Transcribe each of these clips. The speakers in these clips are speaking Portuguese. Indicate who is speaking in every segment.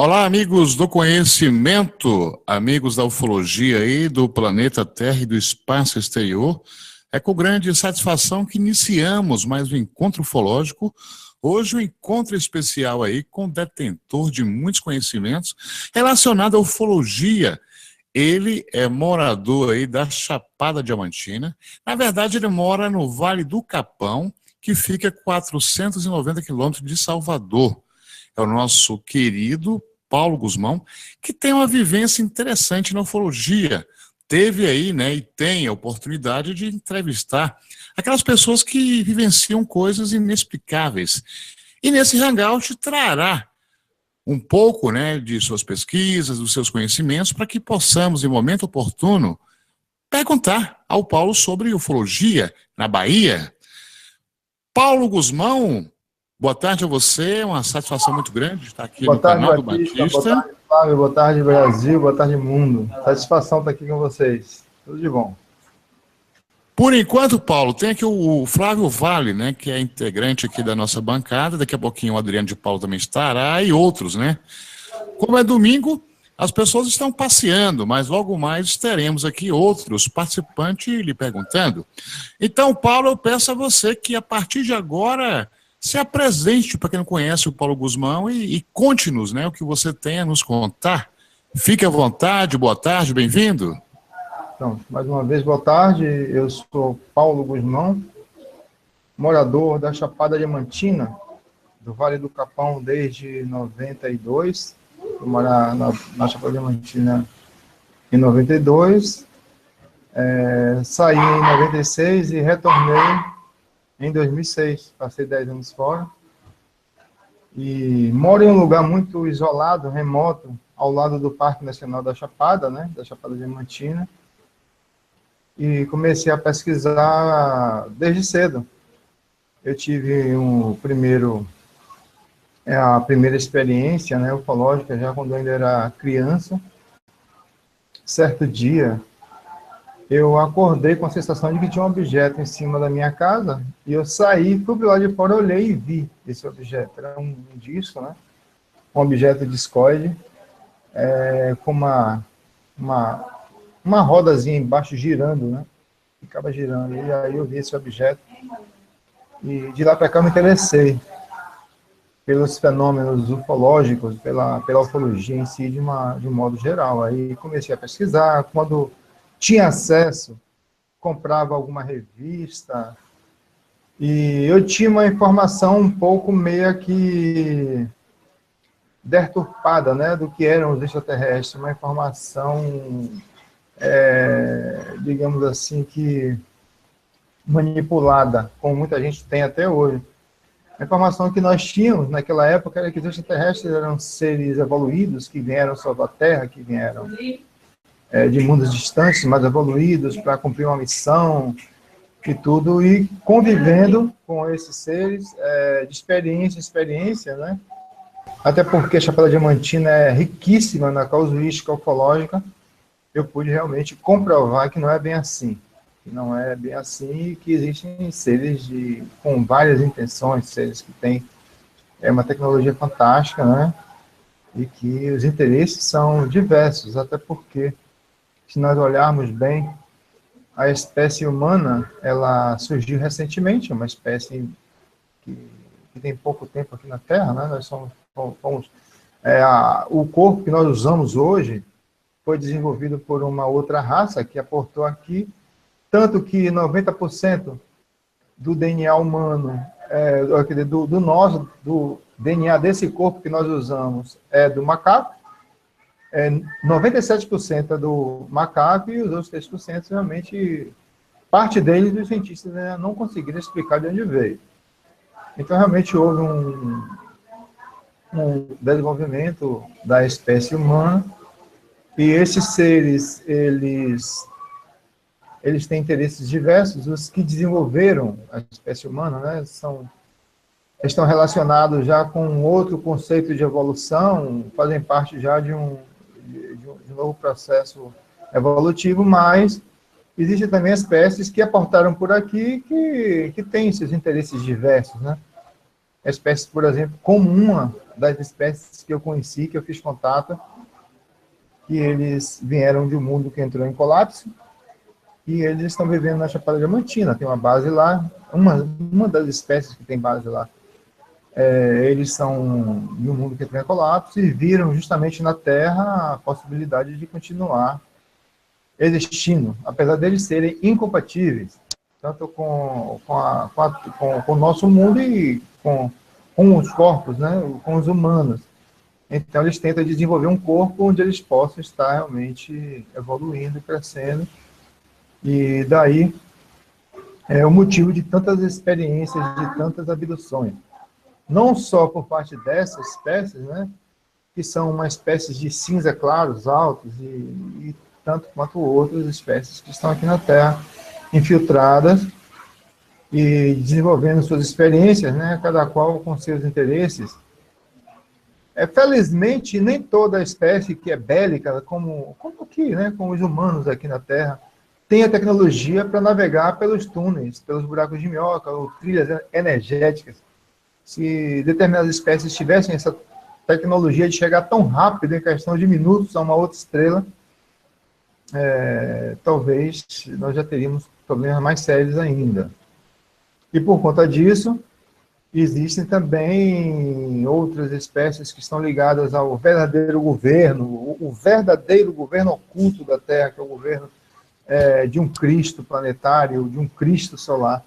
Speaker 1: Olá, amigos do conhecimento, amigos da ufologia aí do planeta Terra e do espaço exterior. É com grande satisfação que iniciamos mais um encontro ufológico. Hoje um encontro especial aí com o detentor de muitos conhecimentos relacionado à ufologia. Ele é morador aí da Chapada Diamantina. Na verdade, ele mora no Vale do Capão, que fica a 490 quilômetros de Salvador. É o nosso querido Paulo Guzmão, que tem uma vivência interessante na ufologia. Teve aí, né, e tem a oportunidade de entrevistar aquelas pessoas que vivenciam coisas inexplicáveis. E nesse hangout trará um pouco, né, de suas pesquisas, dos seus conhecimentos, para que possamos, em momento oportuno, perguntar ao Paulo sobre ufologia na Bahia. Paulo Guzmão, boa tarde a você, é uma satisfação muito grande estar aqui no canal do Batista.
Speaker 2: Boa tarde, Flávio, boa tarde, Brasil, boa tarde, mundo. Satisfação estar aqui com vocês. Tudo de bom.
Speaker 1: Por enquanto, Paulo, tem aqui o Flávio Vale, né, que é integrante aqui da nossa bancada, daqui a pouquinho o Adriano de Paulo também estará, e outros, né? Como é domingo, as pessoas estão passeando, mas logo mais teremos aqui outros participantes lhe perguntando. Então, Paulo, eu peço a você que a partir de agora se apresente para quem não conhece o Paulo Guzmão e conte-nos, né, o que você tem a nos contar. Fique à vontade, boa tarde, bem-vindo.
Speaker 2: Então, mais uma vez, boa tarde. Eu sou Paulo Guzmão, morador da Chapada Diamantina, do Vale do Capão desde 92. Eu morar na Chapada Diamantina em 92. Saí em 96 e retornei em 2006. Passei 10 anos fora. E moro em um lugar muito isolado, remoto, ao lado do Parque Nacional da Chapada, né, da Chapada Diamantina. E comecei a pesquisar desde cedo. Eu tive a primeira experiência, né, ufológica já quando eu ainda era criança. Certo dia, eu acordei com a sensação de que tinha um objeto em cima da minha casa, e eu saí, fui para o lado de fora, olhei e vi esse objeto. Era um disco, né, um objeto discoide, com uma rodazinha embaixo girando, né? Ficava girando. E aí eu vi esse objeto. E de lá para cá eu me interessei pelos fenômenos ufológicos, pela ufologia em si, de um modo geral. Aí comecei a pesquisar. Quando tinha acesso, comprava alguma revista. E eu tinha uma informação um pouco meio que deturpada, né, do que eram os extraterrestres. Uma informação digamos assim, que manipulada, como muita gente tem até hoje. A informação que nós tínhamos naquela época era que os extraterrestres eram seres evoluídos, que vieram sobre a Terra, que vieram de mundos distantes, mais evoluídos, para cumprir uma missão e tudo, e convivendo com esses seres de experiência em experiência, né? Até porque a Chapada Diamantina é riquíssima na casuística ufológica. Eu pude realmente comprovar que não é bem assim. Que não é bem assim e que existem seres com várias intenções, seres que têm uma tecnologia fantástica, né? E que os interesses são diversos, até porque, se nós olharmos bem, a espécie humana, ela surgiu recentemente, uma espécie que tem pouco tempo aqui na Terra, né? Nós somos o corpo que nós usamos hoje foi desenvolvido por uma outra raça que aportou aqui, tanto que 90% do DNA humano, do DNA desse corpo que nós usamos é do macaco, 97% é do macaco e os outros 3% realmente, parte deles os cientistas não conseguiram explicar de onde veio. Então realmente houve um desenvolvimento da espécie humana. E esses seres, eles têm interesses diversos. Os que desenvolveram a espécie humana, né, estão relacionados já com outro conceito de evolução, fazem parte já de um novo processo evolutivo, mas existem também espécies que aportaram por aqui que têm seus interesses diversos, né? Espécies, por exemplo, como uma das espécies que eu conheci, que eu fiz contato, que eles vieram de um mundo que entrou em colapso, e eles estão vivendo na Chapada Diamantina, tem uma base lá, uma das espécies que tem base lá. Eles são de um mundo que entrou em colapso e viram justamente na Terra a possibilidade de continuar existindo, apesar deles serem incompatíveis, tanto com o nosso mundo e com os corpos, né, com os humanos. Então, eles tentam desenvolver um corpo onde eles possam estar realmente evoluindo, crescendo, e daí é o motivo de tantas experiências, de tantas abduções. Não só por parte dessas espécies, né, que são uma espécie de cinza claros, altos, e tanto quanto outras espécies que estão aqui na Terra, infiltradas e desenvolvendo suas experiências, né, cada qual com seus interesses. Felizmente, nem toda espécie que é bélica, como aqui, né, como os humanos aqui na Terra, tem a tecnologia para navegar pelos túneis, pelos buracos de minhoca, ou trilhas energéticas. Se determinadas espécies tivessem essa tecnologia de chegar tão rápido, em questão de minutos, a uma outra estrela, talvez nós já teríamos problemas mais sérios ainda. E por conta disso, existem também outras espécies que estão ligadas ao verdadeiro governo, o verdadeiro governo oculto da Terra, que é o governo de um Cristo planetário, de um Cristo solar.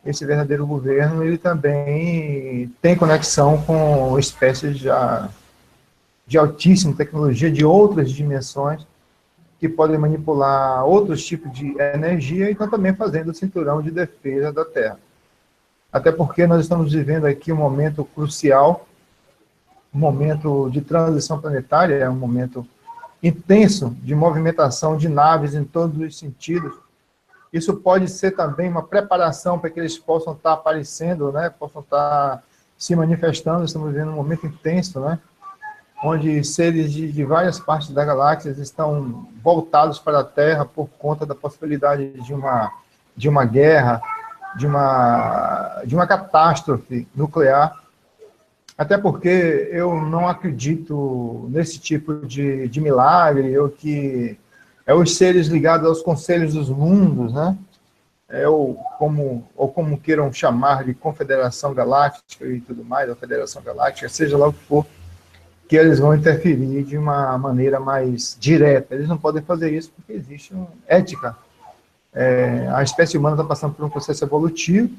Speaker 2: Esse verdadeiro governo, ele também tem conexão com espécies de altíssima tecnologia, de outras dimensões, que podem manipular outros tipos de energia e estão também fazendo o cinturão de defesa da Terra. Até porque nós estamos vivendo aqui um momento crucial, um momento de transição planetária, um momento intenso de movimentação de naves em todos os sentidos. Isso pode ser também uma preparação para que eles possam estar aparecendo, né? Possam estar se manifestando. Estamos vivendo um momento intenso, né? Onde seres de várias partes da galáxia estão voltados para a Terra por conta da possibilidade de uma guerra, de uma catástrofe nuclear. Até porque eu não acredito nesse tipo de milagre, ou que os seres ligados aos conselhos dos mundos, né? Ou como queiram chamar de Confederação Galáctica e tudo mais, a Federação Galáctica, seja lá o que for, que eles vão interferir de uma maneira mais direta. Eles não podem fazer isso porque existe uma ética. A espécie humana está passando por um processo evolutivo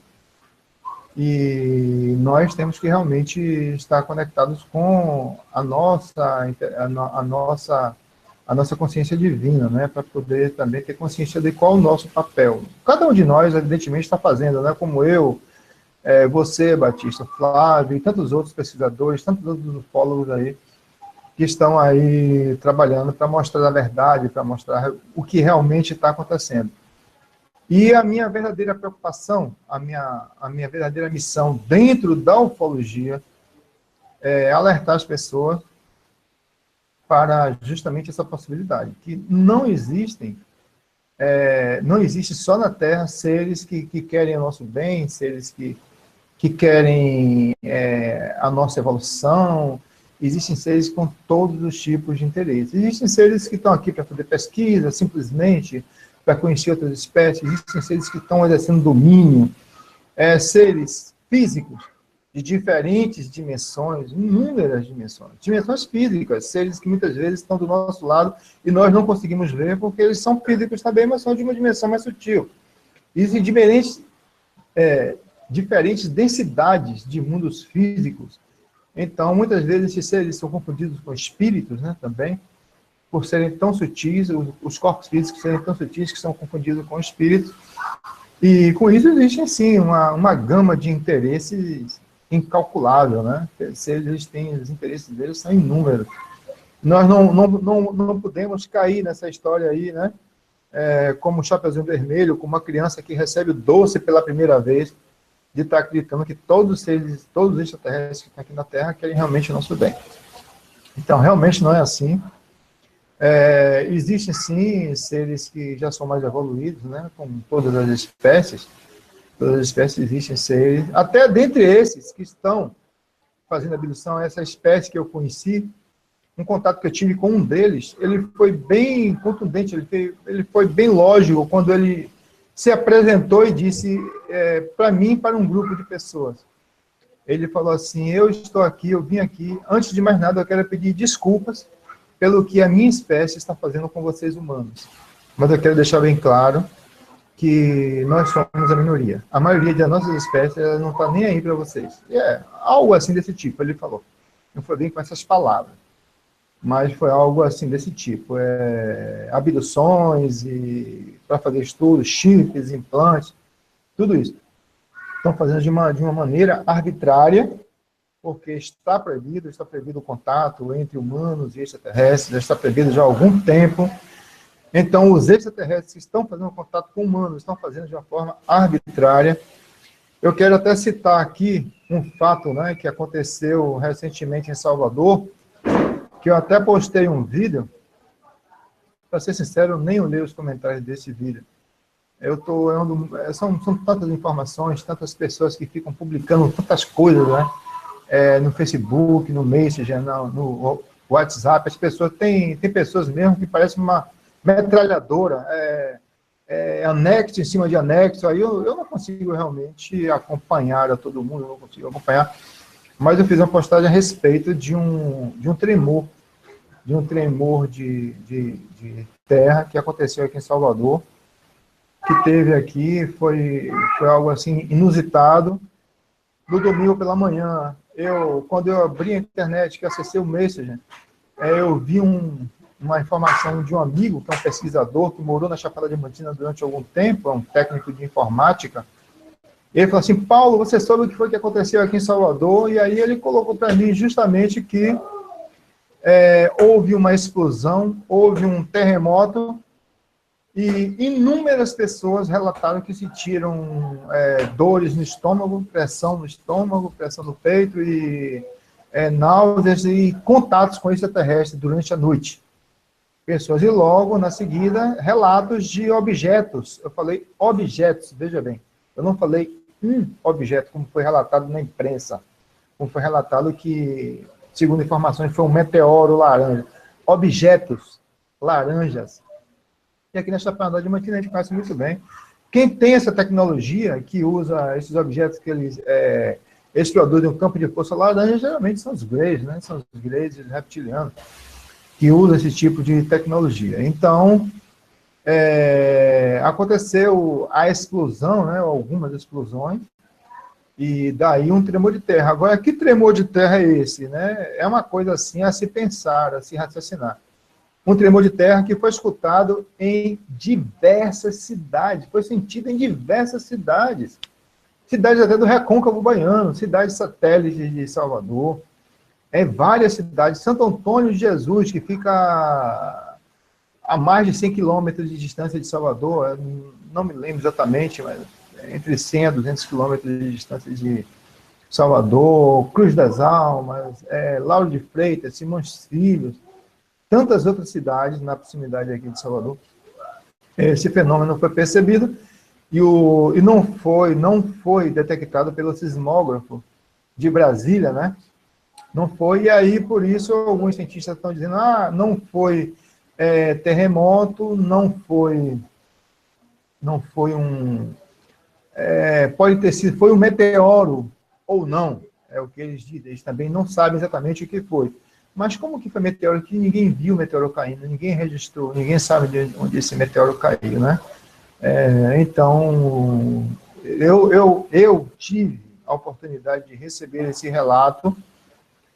Speaker 2: e nós temos que realmente estar conectados com a nossa consciência divina, né, para poder também ter consciência de qual é o nosso papel. Cada um de nós, evidentemente, está fazendo, né, como eu, você, Batista, Flávio, e tantos outros pesquisadores, tantos outros ufólogos aí, que estão aí trabalhando para mostrar a verdade, para mostrar o que realmente está acontecendo. E a minha verdadeira preocupação, a minha verdadeira missão dentro da ufologia é alertar as pessoas para justamente essa possibilidade, que não existe só na Terra seres que querem o nosso bem, seres que querem a nossa evolução. Existem seres com todos os tipos de interesse. Existem seres que estão aqui para fazer pesquisa, simplesmente para conhecer outras espécies. Existem seres que estão exercendo domínio, seres físicos de diferentes dimensões, inúmeras dimensões físicas, seres que muitas vezes estão do nosso lado e nós não conseguimos ver porque eles são físicos também, mas são de uma dimensão mais sutil. Existem diferentes densidades de mundos físicos. Então, muitas vezes, esses seres são confundidos com espíritos, né, também, por serem tão sutis, os corpos físicos serem tão sutis que são confundidos com espíritos. E, com isso, existe, sim, uma gama de interesses incalculável, né? Eles têm, os interesses deles são inúmeros. Nós não podemos cair nessa história aí, né? Como um Chapeuzinho Vermelho, como uma criança que recebe o doce pela primeira vez, de estar acreditando que todos os extraterrestres que estão aqui na Terra querem realmente o nosso bem. Então, realmente não é assim. Existem, sim, seres que já são mais evoluídos, né? Como todas as espécies. Todas as espécies existem seres, até dentre esses que estão fazendo abdução, essa espécie que eu conheci, um contato que eu tive com um deles, ele foi bem contundente, ele foi bem lógico quando ele se apresentou e disse para mim, para um grupo de pessoas. Ele falou assim, eu estou aqui, eu vim aqui, antes de mais nada eu quero pedir desculpas pelo que a minha espécie está fazendo com vocês humanos. Mas eu quero deixar bem claro que nós somos a minoria. A maioria das nossas espécies ela não está nem aí para vocês. Algo assim desse tipo, ele falou. Não foi bem com essas palavras, mas foi algo assim desse tipo. Abduções e para fazer estudos, chips, implantes, tudo isso. Estão fazendo de uma maneira arbitrária, porque está proibido o contato entre humanos e extraterrestres, já está proibido já há algum tempo. Então, os extraterrestres que estão fazendo contato com humanos, estão fazendo de uma forma arbitrária. Eu quero até citar aqui um fato, né, que aconteceu recentemente em Salvador, que eu até postei um vídeo. Para ser sincero, eu nem olhei os comentários desse vídeo. São tantas informações, tantas pessoas que ficam publicando tantas coisas, né? No Facebook, no Messenger, no WhatsApp. As pessoas tem pessoas mesmo que parecem uma metralhadora, anexo em cima de anexo. Aí eu não consigo realmente acompanhar a todo mundo, eu não consigo acompanhar. Mas eu fiz uma postagem a respeito de um tremor de terra que aconteceu aqui em Salvador, que teve aqui, foi algo assim inusitado. No domingo pela manhã, quando eu abri a internet, que acessei o Messenger, eu vi uma informação de um amigo, que é um pesquisador, que morou na Chapada Diamantina durante algum tempo, é um técnico de informática. Ele falou assim, Paulo, você soube o que foi que aconteceu aqui em Salvador? E aí ele colocou para mim justamente que houve uma explosão, houve um terremoto, e inúmeras pessoas relataram que sentiram dores no estômago, pressão no peito, e náuseas e contatos com extraterrestres durante a noite. Pessoas, e logo, na seguida, relatos de objetos. Eu falei objetos, veja bem. Eu não falei objeto, como foi relatado na imprensa. Como foi relatado que, segundo informações, foi um meteoro laranja. Objetos laranjas. E aqui na Chapada Diamantina a gente conhece muito bem. Quem tem essa tecnologia, que usa esses objetos que eles produzem um campo de força laranja, geralmente são os greys, né? São os greys reptilianos, que usam esse tipo de tecnologia. Então, aconteceu a explosão, né? Algumas explosões, e daí um tremor de terra. Agora, que tremor de terra é esse, né? É uma coisa assim a se pensar, a se raciocinar. Um tremor de terra que foi escutado em diversas cidades, foi sentido em diversas cidades. Cidades até do Recôncavo Baiano, cidades satélites de Salvador, várias cidades. Santo Antônio de Jesus, que fica a mais de 100 quilômetros de distância de Salvador, não me lembro exatamente, mas entre 100 a 200 quilômetros de distância de Salvador, Cruz das Almas, Lauro de Freitas, Simões Filhos, tantas outras cidades na proximidade aqui de Salvador. Esse fenômeno foi percebido e não foi detectado pelo sismógrafo de Brasília, né? Não foi, e aí, por isso, alguns cientistas estão dizendo, não foi terremoto, não foi pode ter sido, foi um meteoro ou não, é o que eles dizem, eles também não sabem exatamente o que foi. Mas como que foi meteoro que ninguém viu o meteoro caindo, ninguém registrou, ninguém sabe de onde esse meteoro caiu, né? Então, eu tive a oportunidade de receber esse relato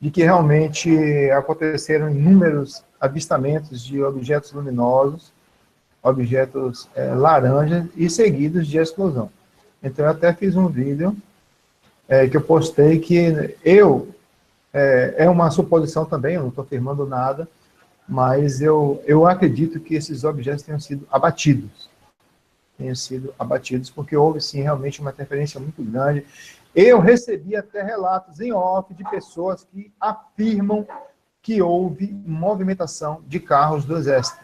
Speaker 2: de que realmente aconteceram inúmeros avistamentos de objetos luminosos, objetos laranjas e seguidos de explosão. Então, eu até fiz um vídeo que eu postei que é uma suposição também, eu não estou afirmando nada, mas eu acredito que esses objetos tenham sido abatidos. Porque houve, sim, realmente uma interferência muito grande. Eu recebi até relatos em off de pessoas que afirmam que houve movimentação de carros do Exército,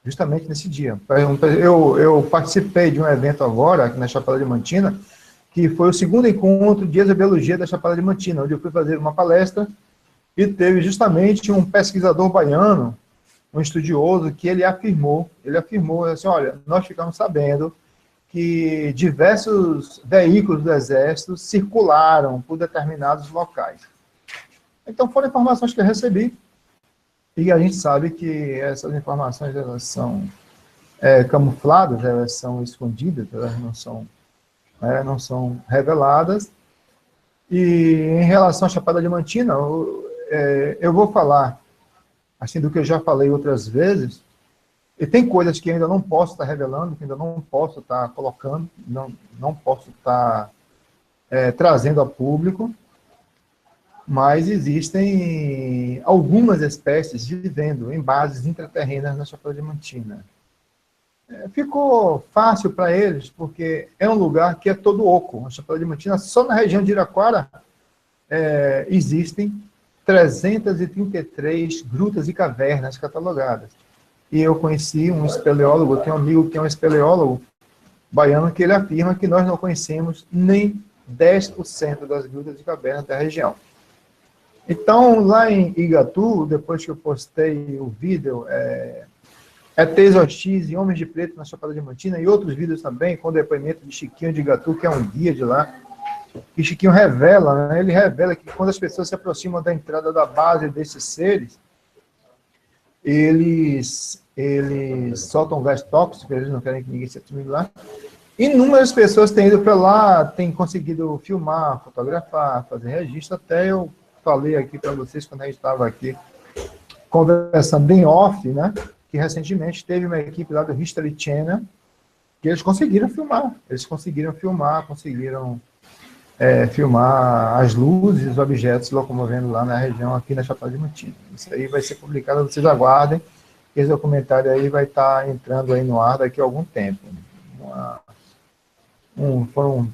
Speaker 2: justamente nesse dia. Eu participei de um evento agora, aqui na Chapada Diamantina, que foi o segundo encontro de exobiologia da Chapada Diamantina, onde eu fui fazer uma palestra e teve justamente um pesquisador baiano, um estudioso, que ele afirmou assim, olha, nós ficamos sabendo que diversos veículos do Exército circularam por determinados locais. Então, foram informações que eu recebi, e a gente sabe que essas informações, elas são camufladas, elas são escondidas, elas não são reveladas. E em relação à Chapada Diamantina, eu vou falar assim do que eu já falei outras vezes, e tem coisas que ainda não posso estar revelando, que ainda não posso estar colocando, não posso estar trazendo a público, mas existem algumas espécies vivendo em bases intraterrenas na Chapada Diamantina. Ficou fácil para eles, porque é um lugar que é todo oco. A Chapada Diamantina, só na região de Iraquara, existem 333 grutas e cavernas catalogadas. E eu conheci um espeleólogo, tenho um amigo que é um espeleólogo baiano, que ele afirma que nós não conhecemos nem 10% das grutas e cavernas da região. Então, lá em Igatu, depois que eu postei o vídeo, ETs e Homens de Preto na Chapada Diamantina, e outros vídeos também, com o depoimento de Chiquinho de Igatu, que é um guia de lá, que Chiquinho revela, né? Ele revela que quando as pessoas se aproximam da entrada da base desses seres, eles soltam gás tóxico, eles não querem que ninguém se aproxime lá. Inúmeras pessoas têm ido para lá, têm conseguido filmar, fotografar, fazer registro. Até eu falei aqui para vocês, quando a gente estava aqui conversando em off, né, que recentemente teve uma equipe lá do History Channel, que eles conseguiram filmar. Conseguiram filmar as luzes e os objetos locomovendo lá na região, aqui na Chapada Diamantina. Isso aí vai ser publicado, vocês aguardem. Esse documentário aí vai estar entrando aí no ar daqui a algum tempo. Foram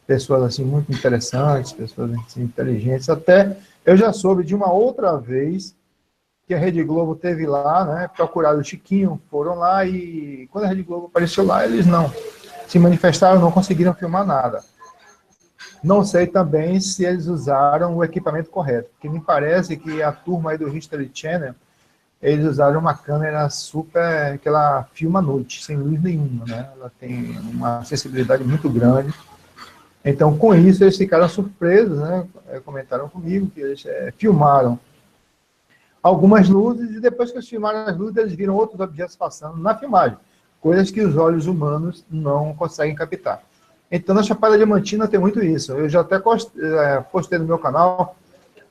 Speaker 2: pessoas assim muito interessantes, pessoas assim, inteligentes. Até eu já soube de uma outra vez que a Rede Globo teve lá, né, procuraram o Chiquinho, foram lá, e quando a Rede Globo apareceu lá, eles não se manifestaram, não conseguiram filmar nada. Não sei também se eles usaram o equipamento correto, porque me parece que a turma aí do History Channel, eles usaram uma câmera super, que ela filma à noite, sem luz nenhuma, né? Ela tem uma acessibilidade muito grande. Então, com isso, eles ficaram surpresos, né? Comentaram comigo que eles filmaram algumas luzes, e depois que eles filmaram as luzes, eles viram outros objetos passando na filmagem, coisas que os olhos humanos não conseguem captar. Então, na Chapada Diamantina tem muito isso. Eu já até postei no meu canal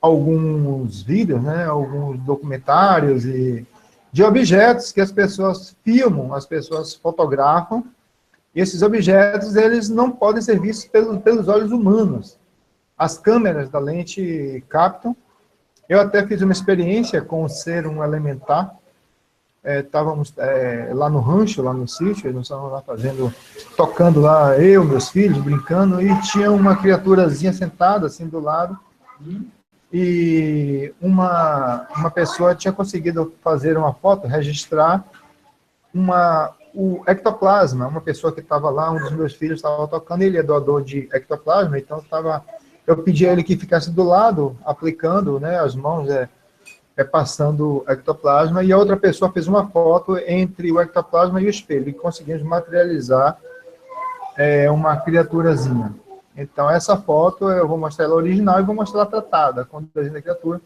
Speaker 2: alguns vídeos, né, alguns documentários de objetos que as pessoas filmam, as pessoas fotografam, e esses objetos, eles não podem ser vistos pelos olhos humanos. As câmeras da lente captam. Eu até fiz uma experiência com o ser um elementar. Estávamos lá no rancho, lá no sítio, nós estávamos lá tocando lá, eu, meus filhos, brincando, e tinha uma criaturazinha sentada assim do lado, e uma pessoa tinha conseguido fazer uma foto, registrar o ectoplasma. Uma pessoa que estava lá, um dos meus filhos estava tocando, ele é doador de ectoplasma, então eu pedi a ele que ficasse do lado, aplicando, né, as mãos, passando ectoplasma, e a outra pessoa fez uma foto entre o ectoplasma e o espelho, e conseguimos materializar uma criaturazinha. Então, essa foto eu vou mostrar ela original e vou mostrar ela tratada, com o desenho da criatura.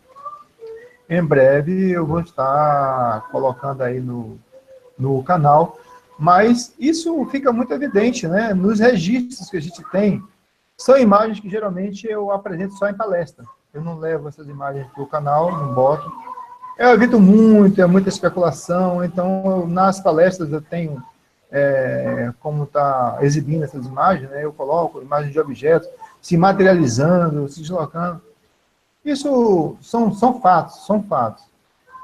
Speaker 2: Em breve eu vou estar colocando aí no canal, mas isso fica muito evidente, né? Nos registros que a gente tem, são imagens que geralmente eu apresento só em palestra. Eu não levo essas imagens para o canal, não boto. Eu evito muito, muita especulação, então nas palestras eu tenho como está exibindo essas imagens, né? Eu coloco imagens de objetos se materializando, se deslocando. Isso são fatos,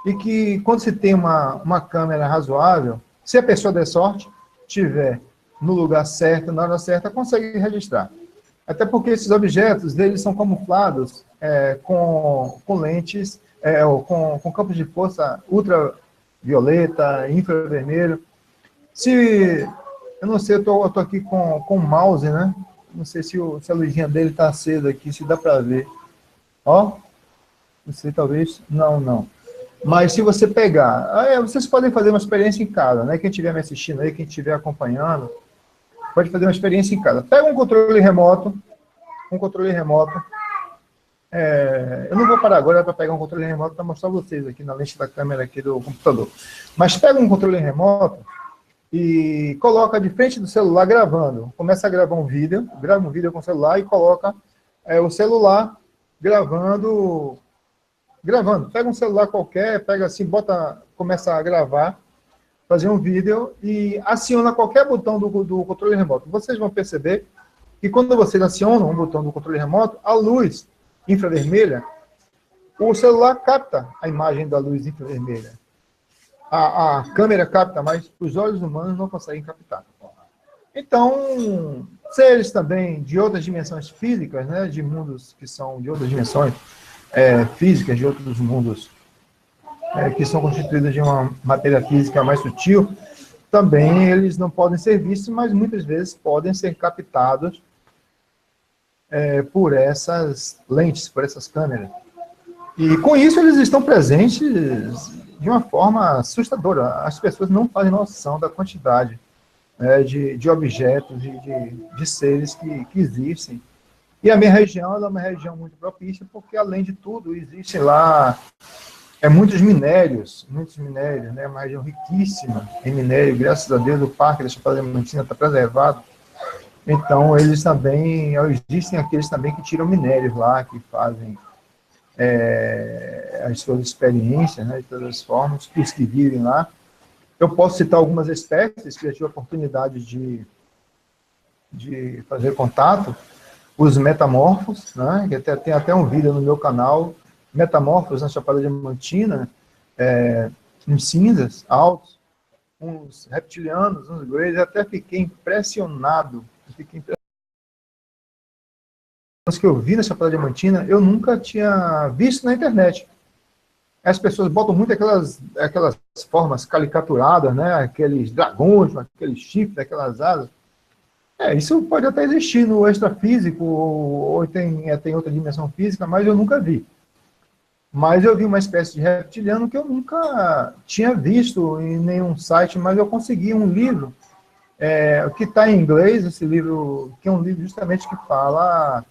Speaker 2: E que quando se tem uma câmera razoável, se a pessoa der sorte, estiver no lugar certo, na hora certa, consegue registrar. Até porque esses objetos, eles são camuflados com lentes, com campos de força ultravioleta, infravermelho. Eu não sei, eu tô aqui com o mouse, né? Não sei se a luzinha dele está acesa aqui, se dá para ver. Ó, não sei, talvez, não. Mas se você pegar, vocês podem fazer uma experiência em casa, né? Quem estiver me assistindo aí, quem estiver acompanhando, pode fazer uma experiência em casa. Pega um controle remoto, eu não vou parar agora para pegar um controle remoto para mostrar vocês aqui na lente da câmera aqui do computador. Mas pega um controle remoto e coloca de frente do celular gravando. Começa a gravar um vídeo, grava um vídeo com o celular e coloca o celular gravando. Pega um celular qualquer, pega assim, começa a gravar, fazer um vídeo e aciona qualquer botão do controle remoto. Vocês vão perceber que quando vocês acionam um botão do controle remoto, a luz infravermelha, o celular capta a imagem da luz infravermelha. A câmera capta, mas os olhos humanos não conseguem captar. Então, seres também de outras dimensões físicas, né, de mundos que são de outras dimensões físicas, de outros mundos que são constituídos de uma matéria física mais sutil, também eles não podem ser vistos, mas muitas vezes podem ser captados por essas lentes, por essas câmeras. E com isso eles estão presentes de uma forma assustadora. As pessoas não fazem noção da quantidade de objetos, de seres que existem. E a minha região é uma região muito propícia, porque, além de tudo, existem lá muitos minérios, né? É uma região riquíssima em minério. Graças a Deus, o Parque da Chapada Diamantina está preservado. Então, existem aqueles também que tiram minérios lá, que fazem as suas experiências, né, de todas as formas, os que vivem lá. Eu posso citar algumas espécies que eu tive a oportunidade de fazer contato. Os metamorfos, né, que tem até um vídeo no meu canal, metamorfos na Chapada Diamantina, uns cinzas altos, uns reptilianos, uns greys. Eu até fiquei impressionado. Os que eu vi na Chapada Diamantina, eu nunca tinha visto na internet. As pessoas botam muito aquelas formas caricaturadas, né? Aqueles dragões, aqueles chifres, aquelas asas. Isso pode até existir no extrafísico, ou tem outra dimensão física, mas eu nunca vi. Mas eu vi uma espécie de reptiliano que eu nunca tinha visto em nenhum site, mas eu consegui um livro, que está em inglês, esse livro, que é um livro justamente que fala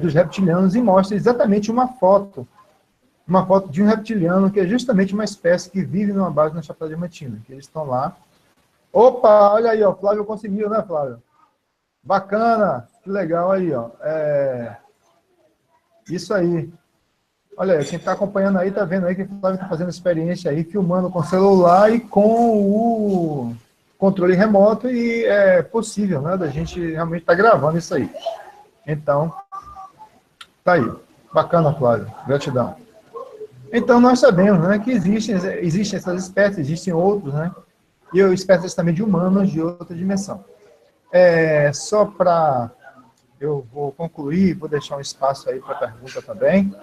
Speaker 2: dos reptilianos e mostra exatamente uma foto de um reptiliano, que é justamente uma espécie que vive numa base na Chapada Diamantina, que eles estão lá. Opa, olha aí, ó, Flávio conseguiu, né, Flávio? Bacana, que legal aí, ó. Isso aí. Olha aí, quem está acompanhando aí, está vendo aí que o Flávio está fazendo experiência aí, filmando com o celular e com o controle remoto, e é possível, né, da gente realmente estar gravando isso aí. Então, tá aí. Bacana, Flávio. Gratidão. Então, nós sabemos, né, que existem essas espécies, existem outros, né, e espécies também de humanos de outra dimensão. Só para... Eu vou concluir, vou deixar um espaço aí para pergunta também,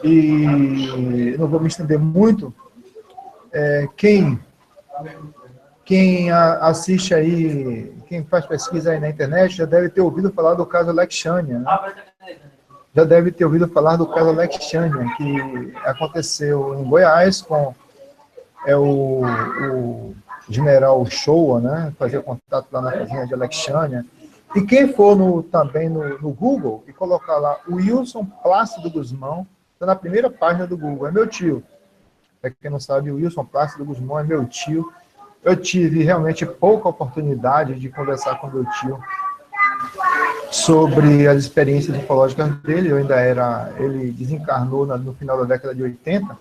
Speaker 2: e não vou me estender muito. Quem assiste aí, quem faz pesquisa aí na internet, já deve ter ouvido falar do caso Alexandria, né? Já deve ter ouvido falar do caso Alexandria, que aconteceu em Goiás com o general Shoa, né? Fazia contato lá na fazenda de Alexandria. E quem for também no Google e colocar lá o Wilson Plácido Guzmão, está na primeira página do Google, é meu tio. Para quem não sabe, o Wilson Plácido Guzmão é meu tio. Eu tive realmente pouca oportunidade de conversar com meu tio sobre as experiências ufológicas dele. Ele desencarnou no final da década de 80.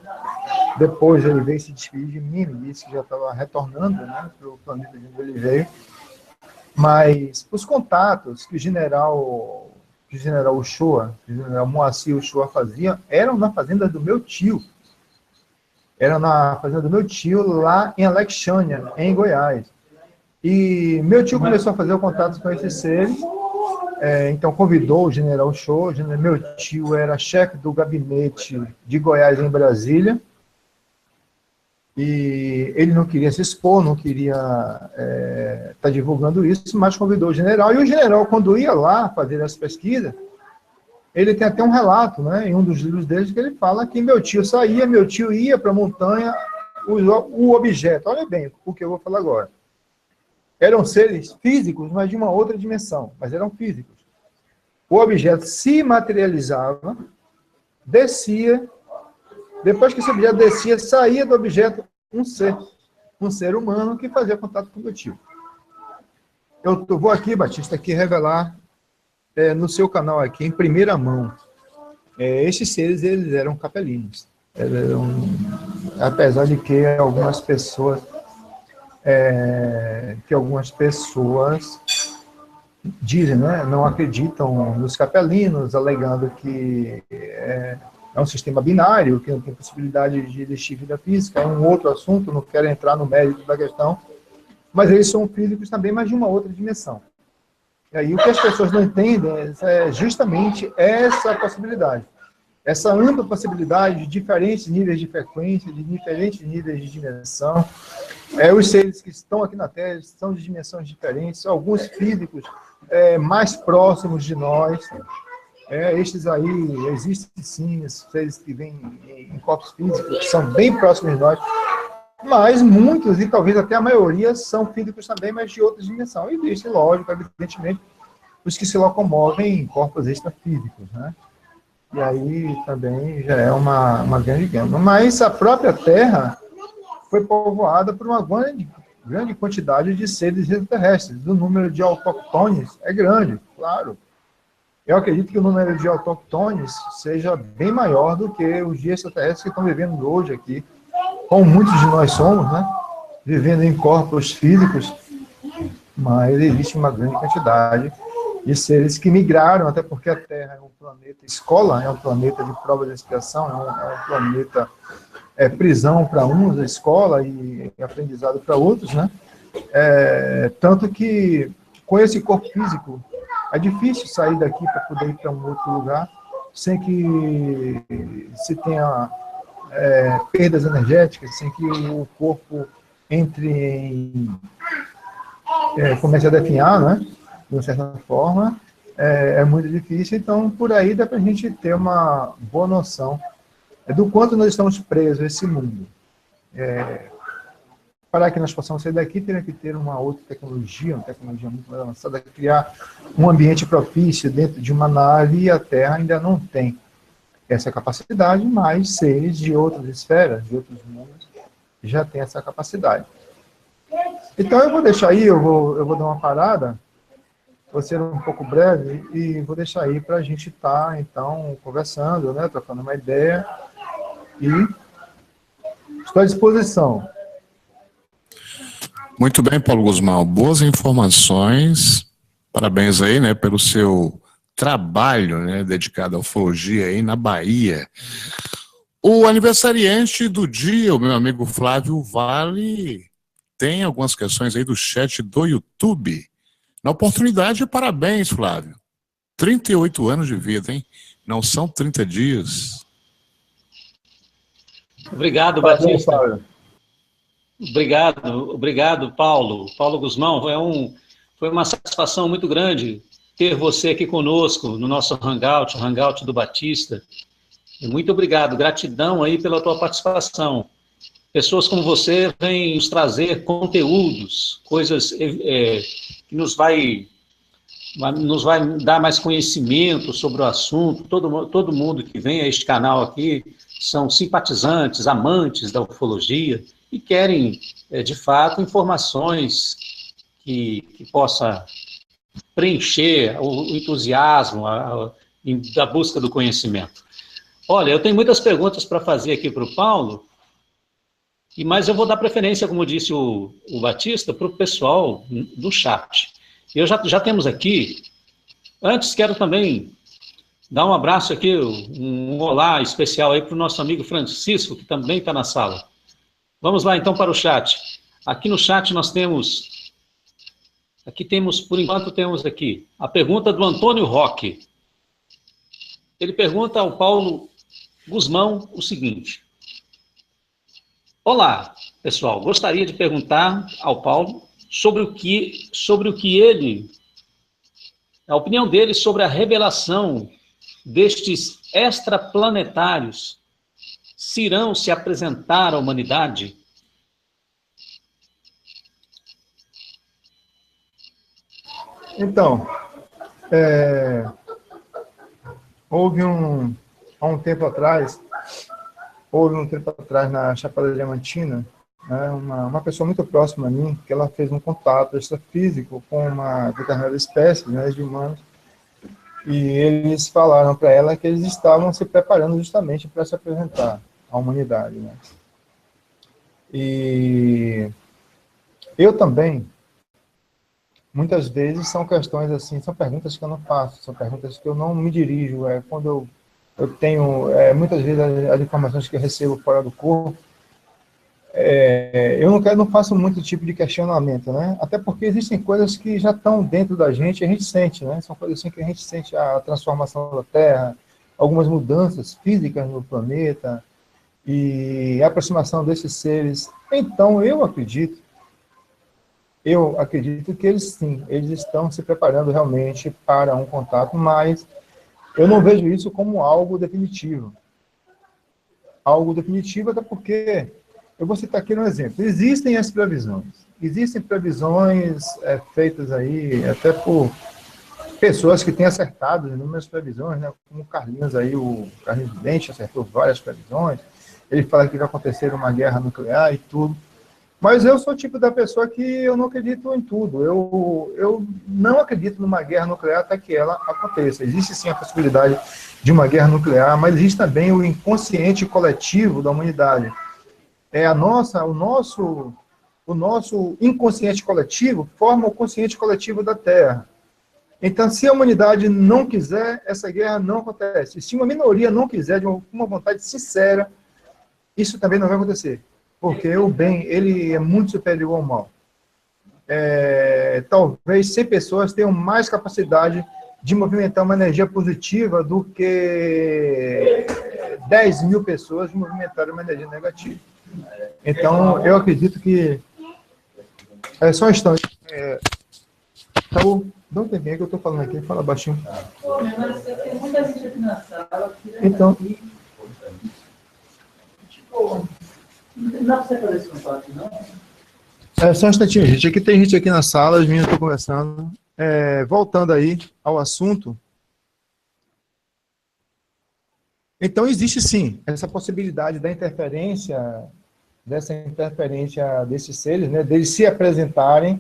Speaker 2: Depois ele veio se despedir de mim, me disse que já estava retornando, né, para o planeta de onde ele veio. Mas os contatos que o general Uchoa, o general Moacir Uchoa fazia, eram na fazenda do meu tio. Era na fazenda do meu tio, lá em Alexandria, em Goiás. E meu tio começou a fazer contatos com esses seres, então convidou o general Uchoa. Meu tio era chefe do gabinete de Goiás em Brasília. E ele não queria se expor, não queria estar divulgando isso, mas convidou o general. E o general, quando ia lá fazer essa pesquisa, ele tem até um relato, né, em um dos livros dele, que ele fala que meu tio saía, meu tio ia para a montanha, o objeto, olha bem o que eu vou falar agora. Eram seres físicos, mas de uma outra dimensão, mas eram físicos. O objeto se materializava, descia, depois que esse objeto descia, saía do objeto um ser humano que fazia contato com o meu tio. Eu vou aqui, Batista, aqui revelar no seu canal aqui, em primeira mão, esses seres, eles eram capelinos. Apesar de que algumas pessoas dizem, né, não acreditam nos capelinos, alegando que é um sistema binário, que não tem possibilidade de existir vida física, é um outro assunto, não quero entrar no mérito da questão, mas eles são físicos também, mas de uma outra dimensão. E aí o que as pessoas não entendem é justamente essa possibilidade. Essa ampla possibilidade de diferentes níveis de frequência, de diferentes níveis de dimensão. Os seres que estão aqui na Terra são de dimensões diferentes, alguns físicos mais próximos de nós. Estes aí, existem sim, seres que vêm em corpos físicos, que são bem próximos de nós, mas muitos, e talvez até a maioria, são físicos também, mas de outra dimensão. E existem, lógico, evidentemente, os que se locomovem em corpos extrafísicos, né? E aí também já é uma grande gama. Mas a própria Terra foi povoada por uma grande quantidade de seres extraterrestres. O número de autóctones é grande, claro. Eu acredito que o número de autóctones seja bem maior do que os de extraterrestres que estão vivendo hoje aqui, como muitos de nós somos, né? Vivendo em corpos físicos, mas existe uma grande quantidade de seres que migraram, até porque a Terra é um planeta escola, é um planeta de prova de expiação, é um planeta prisão para uns, escola e aprendizado para outros, né? Tanto que com esse corpo físico é difícil sair daqui para poder ir para um outro lugar sem que se tenha perdas energéticas, sem que o corpo comece a definhar, né? De uma certa forma, é muito difícil. Então, por aí dá para a gente ter uma boa noção do quanto nós estamos presos a esse mundo. Para que nós possamos sair daqui, teria que ter uma outra tecnologia, uma tecnologia muito mais avançada, criar um ambiente propício dentro de uma nave, e a Terra ainda não tem essa capacidade, mas seres de outras esferas, de outros mundos, já têm essa capacidade. Então, eu vou deixar aí, eu vou dar uma parada, vou ser um pouco breve, e vou deixar aí para a gente estar, então, conversando, né, trocando uma ideia, e estou à disposição.
Speaker 1: Muito bem, Paulo Guzmão, boas informações, parabéns aí, né, pelo seu trabalho, né, dedicado à ufologia aí na Bahia. O aniversariante do dia, o meu amigo Flávio Vale, tem algumas questões aí do chat do YouTube. Na oportunidade, parabéns, Flávio. 38 anos de vida, hein? Não são 30 dias.
Speaker 3: Obrigado, Batista. Obrigado, Paulo. Paulo Guzmão, foi uma satisfação muito grande ter você aqui conosco no nosso Hangout do Batista. Muito obrigado, gratidão aí pela tua participação. Pessoas como você vêm nos trazer conteúdos, coisas que nos vai dar mais conhecimento sobre o assunto. Todo mundo que vem a este canal aqui são simpatizantes, amantes da ufologia e querem, de fato, informações que possa preencher o entusiasmo da busca do conhecimento. Olha, eu tenho muitas perguntas para fazer aqui para o Paulo, mas eu vou dar preferência, como disse o Batista, para o pessoal do chat. Eu já temos aqui, antes quero também dar um abraço aqui, um olá especial aí para o nosso amigo Francisco, que também está na sala. Vamos lá então para o chat. Aqui no chat nós temos, por enquanto temos aqui, a pergunta do Antônio Roque. Ele pergunta ao Paulo Guzmão o seguinte: Olá, pessoal. Gostaria de perguntar ao Paulo sobre o que ele, a opinião dele sobre a revelação destes extraplanetários se irão se apresentar à humanidade.
Speaker 2: Então, houve há um tempo atrás, na Chapada Diamantina, né, uma pessoa muito próxima a mim, que ela fez um contato extrafísico com uma determinada espécie, né, de humanos, e eles falaram para ela que eles estavam se preparando justamente para se apresentar à humanidade, né. E eu também, muitas vezes são questões assim, são perguntas que eu não faço, são perguntas que eu não me dirijo, quando eu tenho, muitas vezes as informações que eu recebo fora do corpo, eu não faço muito tipo de questionamento, né? Até porque existem coisas que já estão dentro da gente e a gente sente, né? São coisas assim que a gente sente a transformação da Terra, algumas mudanças físicas no planeta e a aproximação desses seres. Então, eu acredito que eles sim, eles estão se preparando realmente para um contato, mas eu não vejo isso como algo definitivo. Algo definitivo até porque, eu vou citar aqui um exemplo, existem previsões feitas aí até por pessoas que têm acertado inúmeras previsões, né, como o Carlinhos aí, o Carlinhos Dente acertou várias previsões, ele fala que vai acontecer uma guerra nuclear e tudo. Mas eu sou o tipo da pessoa que eu não acredito em tudo. Eu não acredito numa guerra nuclear até que ela aconteça. Existe sim a possibilidade de uma guerra nuclear, mas existe também o inconsciente coletivo da humanidade. O nosso inconsciente coletivo forma o consciente coletivo da Terra. Então, se a humanidade não quiser, essa guerra não acontece. Se uma minoria não quiser, de uma vontade sincera, isso também não vai acontecer. Porque o bem, ele é muito superior ao mal. Talvez 100 pessoas tenham mais capacidade de movimentar uma energia positiva do que 10 mil pessoas de movimentar uma energia negativa. Então, eu acredito que... só um instante. Dá um tempinho que eu estou falando aqui, fala baixinho.
Speaker 4: Tem muita gente aqui na sala.
Speaker 2: Então...
Speaker 4: Não dá para você fazer esse contato, não?
Speaker 2: Só um instantinho, gente. Aqui tem gente aqui na sala, os meninos estão conversando. Voltando aí ao assunto. Então, existe sim essa possibilidade dessa interferência desses seres, né, deles se apresentarem.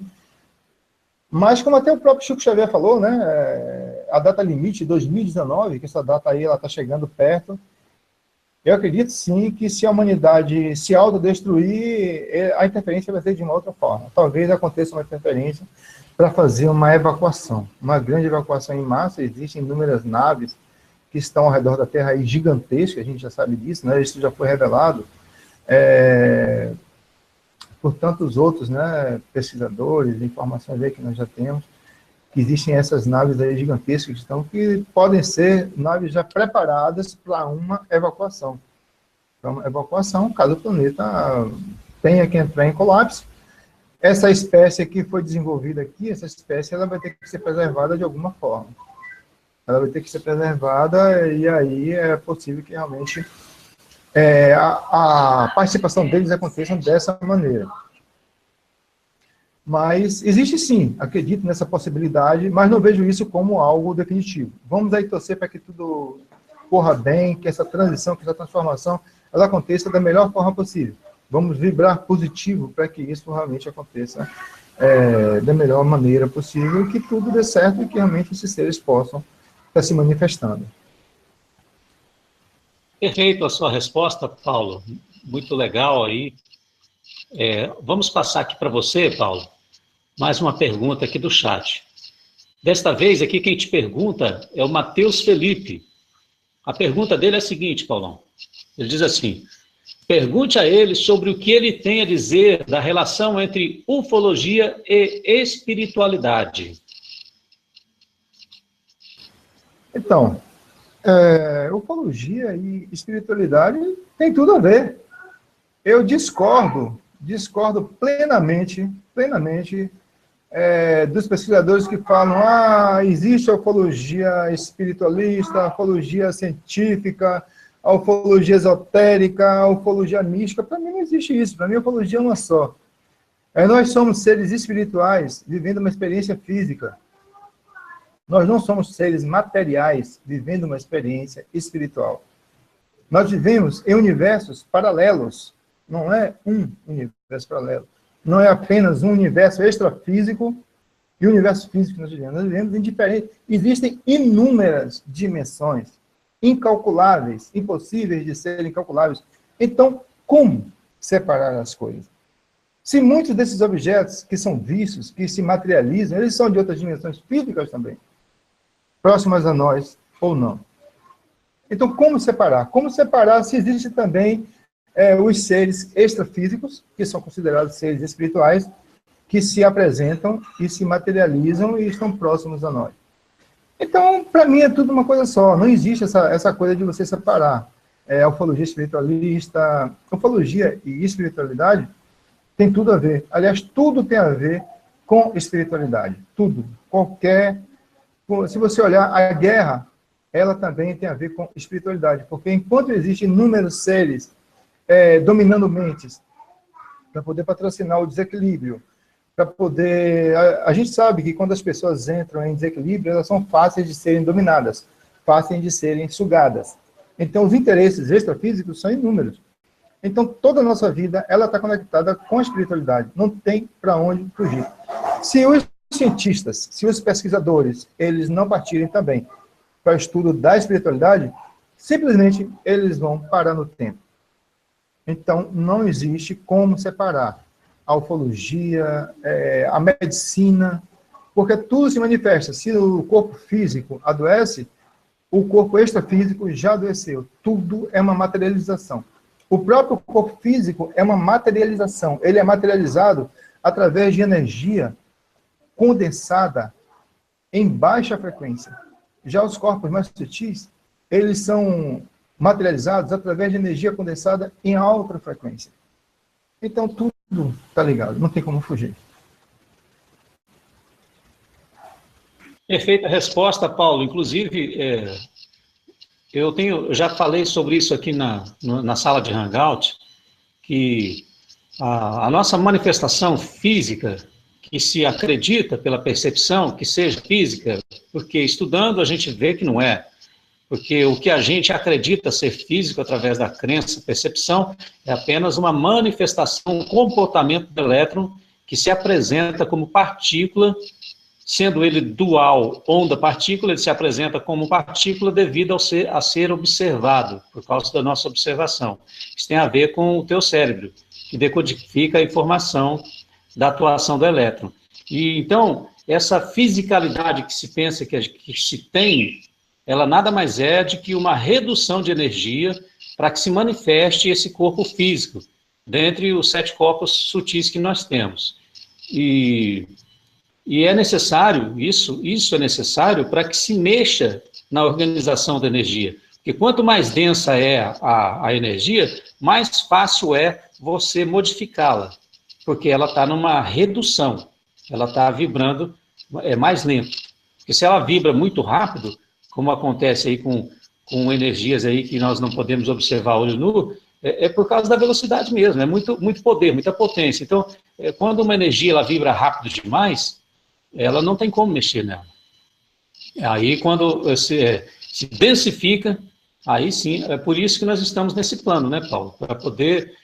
Speaker 2: Mas, como até o próprio Chico Xavier falou, né, a data limite, 2019, que essa data aí ela está chegando perto. Eu acredito sim que se a humanidade se autodestruir, a interferência vai ser de uma outra forma. Talvez aconteça uma interferência para fazer uma evacuação, uma grande evacuação em massa. Existem inúmeras naves que estão ao redor da Terra aí, gigantescas, a gente já sabe disso, né? Isso já foi revelado por tantos outros, né, pesquisadores, informações aí que nós já temos, que existem essas naves aí gigantescas que podem ser naves já preparadas para uma evacuação. Para uma evacuação, caso o planeta tenha que entrar em colapso. Essa espécie que foi desenvolvida aqui, essa espécie, ela vai ter que ser preservada de alguma forma. Ela vai ter que ser preservada e aí é possível que realmente a participação deles aconteça dessa maneira. Mas existe sim, acredito nessa possibilidade, mas não vejo isso como algo definitivo. Vamos aí torcer para que tudo corra bem, que essa transição, que essa transformação, ela aconteça da melhor forma possível. Vamos vibrar positivo para que isso realmente aconteça da melhor maneira possível, que tudo dê certo e que realmente esses seres possam estar se manifestando.
Speaker 3: Perfeito a sua resposta, Paulo. Muito legal aí. Vamos passar aqui para você, Paulo, mais uma pergunta aqui do chat. Desta vez aqui quem te pergunta é o Matheus Felipe. A pergunta dele é a seguinte, Paulão. Ele diz assim: pergunte a ele sobre o que ele tem a dizer da relação entre ufologia e espiritualidade.
Speaker 2: Então, ufologia e espiritualidade tem tudo a ver. Eu discordo plenamente dos pesquisadores que falam, existe a ufologia espiritualista, a ufologia científica, a ufologia esotérica, a ufologia mística. Para mim não existe isso, para mim a ufologia é uma só. Nós somos seres espirituais vivendo uma experiência física. Nós não somos seres materiais vivendo uma experiência espiritual. Nós vivemos em universos paralelos, não é um universo paralelo. Não é apenas um universo extrafísico e o universo físico que nós vivemos. Nós vivemos em diferentes... Existem inúmeras dimensões, incalculáveis, impossíveis de serem calculáveis. Então, como separar as coisas? Se muitos desses objetos que são vistos, que se materializam, eles são de outras dimensões físicas também, próximas a nós ou não. Então, como separar? Como separar se existe também os seres extrafísicos, que são considerados seres espirituais, que se apresentam e se materializam e estão próximos a nós. Então, para mim, é tudo uma coisa só. Não existe essa coisa de você separar. A ufologia espiritualista, ufologia e espiritualidade tem tudo a ver. Aliás, tudo tem a ver com espiritualidade. Tudo. Se você olhar a guerra, ela também tem a ver com espiritualidade. Porque enquanto existem inúmeros seres dominando mentes, para poder patrocinar o desequilíbrio, para poder... A gente sabe que quando as pessoas entram em desequilíbrio, elas são fáceis de serem dominadas, fáceis de serem sugadas. Então, os interesses extrafísicos são inúmeros. Então, toda a nossa vida, ela está conectada com a espiritualidade. Não tem para onde fugir. Se os cientistas, se os pesquisadores, eles não partirem também para o estudo da espiritualidade, simplesmente eles vão parar no tempo. Então, não existe como separar a ufologia, a medicina, porque tudo se manifesta. Se o corpo físico adoece, o corpo extrafísico já adoeceu. Tudo é uma materialização. O próprio corpo físico é uma materialização. Ele é materializado através de energia condensada em baixa frequência. Já os corpos mais sutis, eles são materializados através de energia condensada em alta frequência. Então, tudo está ligado, não tem como fugir.
Speaker 3: Perfeita resposta, Paulo. Inclusive, eu já falei sobre isso aqui na sala de Hangout, que a nossa manifestação física, que se acredita pela percepção que seja física, porque estudando a gente vê que não é. Porque o que a gente acredita ser físico através da crença, percepção, é apenas uma manifestação, um comportamento do elétron que se apresenta como partícula, sendo ele dual onda-partícula, ele se apresenta como partícula devido a ser observado, por causa da nossa observação. Isso tem a ver com o teu cérebro, que decodifica a informação da atuação do elétron. E, então, essa fisicalidade que se pensa que se tem, ela nada mais é de que uma redução de energia para que se manifeste esse corpo físico, dentre os 7 corpos sutis que nós temos. E é necessário, isso é necessário para que se mexa na organização da energia. Porque quanto mais densa é a energia, mais fácil é você modificá-la, porque ela está numa redução, ela está vibrando mais lento. Porque se ela vibra muito rápido, como acontece aí com energias aí que nós não podemos observar a olho nu, é por causa da velocidade mesmo, é muito poder, muita potência. Então, quando uma energia ela vibra rápido demais, ela não tem como mexer nela. Aí, quando se densifica, aí sim, é por isso que nós estamos nesse plano, né, Paulo? Para poder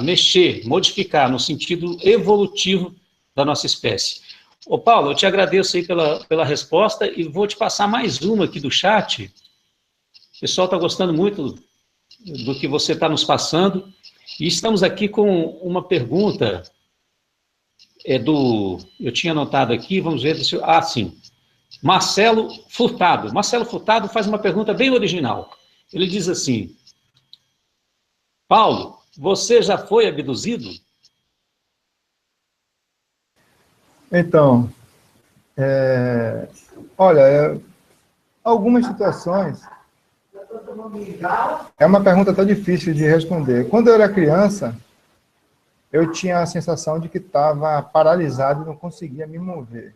Speaker 3: mexer, modificar no sentido evolutivo da nossa espécie. Ô, Paulo, eu te agradeço aí pela resposta e vou te passar mais uma aqui do chat. O pessoal está gostando muito do que você está nos passando. E estamos aqui com uma pergunta eu tinha anotado aqui, vamos ver, sim. Marcelo Furtado. Marcelo Furtado faz uma pergunta bem original. Ele diz assim: Paulo, você já foi abduzido?
Speaker 2: Então, olha, algumas situações É uma pergunta tão difícil de responder. Quando eu era criança, eu tinha a sensação de que estava paralisado e não conseguia me mover.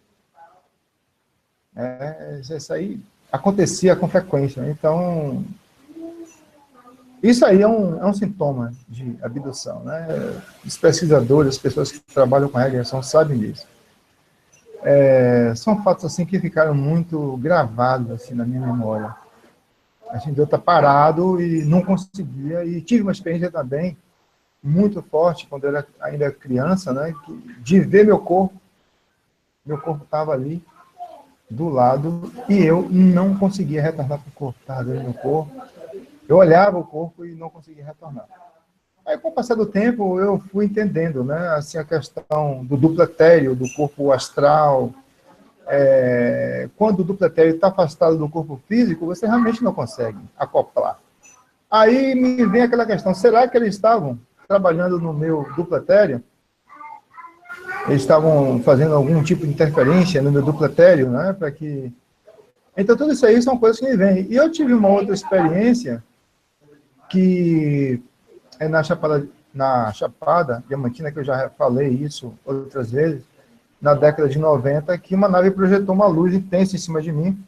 Speaker 2: Isso aí acontecia com frequência. Então, isso aí é um sintoma de abdução, né? Os pesquisadores, as pessoas que trabalham com regressão sabem disso. São fatos assim que ficaram muito gravados assim na minha memória. A gente está parado e não conseguia. E tive uma experiência também muito forte quando eu era ainda criança, né? De ver meu corpo estava ali do lado e eu não conseguia retornar para o corpo, estava dentro do meu corpo. Eu olhava o corpo e não conseguia retornar. Aí, com o passar do tempo, eu fui entendendo, né, assim, a questão do duplo etéreo, do corpo astral. Quando o duplo etéreo está afastado do corpo físico, você realmente não consegue acoplar. Aí me vem aquela questão, será que eles estavam trabalhando no meu duplo etéreo? Eles estavam fazendo algum tipo de interferência no meu duplo etéreo, né, para que... Então, tudo isso aí são coisas que me vêm. E eu tive uma outra experiência que é na Chapada Diamantina, que eu já falei isso outras vezes, na década de 90, que uma nave projetou uma luz intensa em cima de mim.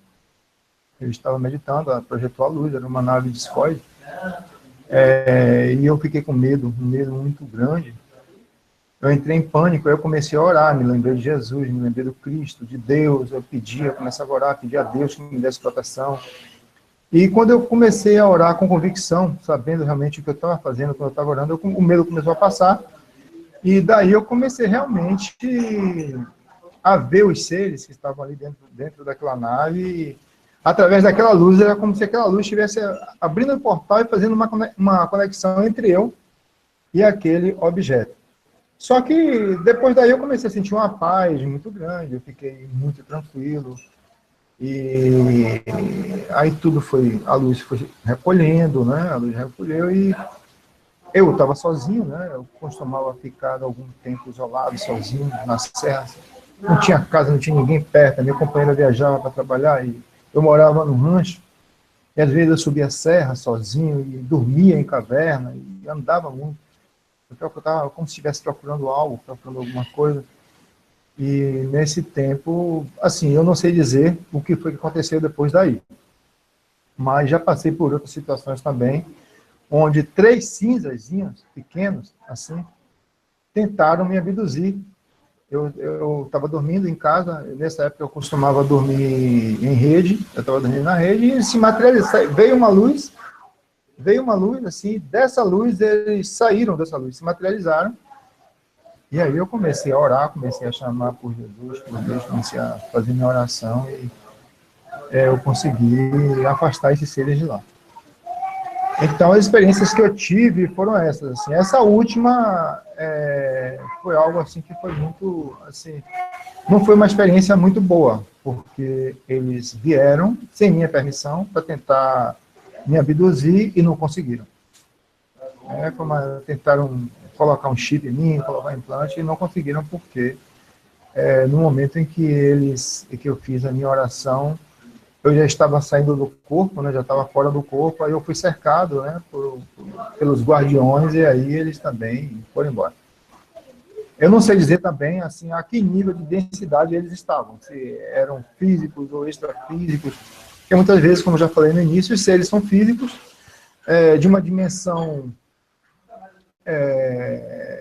Speaker 2: Eu estava meditando, ela projetou a luz, era uma nave discoide. E eu fiquei com medo, um medo muito grande. Eu entrei em pânico, aí eu comecei a orar, me lembrei de Jesus, me lembrei do Cristo, de Deus, eu comecei a orar, pedi a Deus que me desse proteção. E quando eu comecei a orar com convicção, sabendo realmente o que eu estava fazendo, quando eu estava orando, o medo começou a passar, e daí eu comecei realmente a ver os seres que estavam ali dentro daquela nave, e através daquela luz, era como se aquela luz estivesse abrindo o portal e fazendo uma conexão entre eu e aquele objeto. Só que depois daí eu comecei a sentir uma paz muito grande, eu fiquei muito tranquilo, e aí a luz foi recolhendo, né? A luz recolheu e eu estava sozinho, né? Eu costumava ficar algum tempo isolado, sozinho, nas serras. Não tinha casa, não tinha ninguém perto, a minha companheira viajava para trabalhar e eu morava no rancho. E às vezes eu subia a serra sozinho e dormia em caverna e andava muito. Eu estava como se estivesse procurando algo, procurando alguma coisa. E nesse tempo, assim, eu não sei dizer o que foi que aconteceu depois daí. Mas já passei por outras situações também, onde 3 cinzazinhos pequenos, assim, tentaram me abduzir. Eu estava dormindo em casa, nessa época eu costumava dormir em rede, eu estava dormindo na rede, e se materializou, veio uma luz, assim, dessa luz, eles saíram dessa luz, se materializaram. E aí eu comecei a orar, comecei a chamar por Jesus, por Deus, comecei a fazer minha oração e eu consegui afastar esses seres de lá. Então, as experiências que eu tive foram essas. Assim. Essa última foi algo assim que foi muito, assim, não foi uma experiência muito boa, porque eles vieram sem minha permissão para tentar me abduzir e não conseguiram. Tentaram colocar um chip em mim, colocar um implante, e não conseguiram porque no momento em que eu fiz a minha oração, eu já estava saindo do corpo, né, já estava fora do corpo, aí eu fui cercado, né, pelos guardiões, e aí eles também foram embora. Eu não sei dizer também assim, a que nível de densidade eles estavam, se eram físicos ou extrafísicos, porque muitas vezes, como eu já falei no início, os seres são físicos, de uma dimensão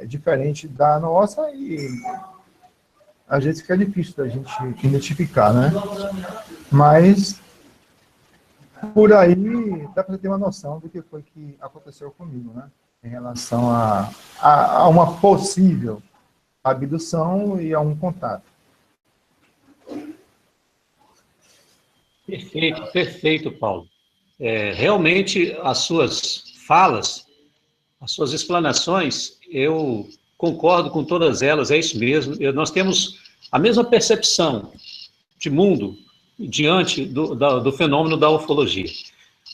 Speaker 2: diferente da nossa, e às vezes fica difícil da gente identificar, né? Mas por aí dá para ter uma noção do que foi que aconteceu comigo, né? Em relação a uma possível abdução e a um contato.
Speaker 3: Perfeito, perfeito, Paulo. Realmente, as suas falas, as suas explanações, eu concordo com todas elas, é isso mesmo. Nós temos a mesma percepção de mundo diante do fenômeno da ufologia.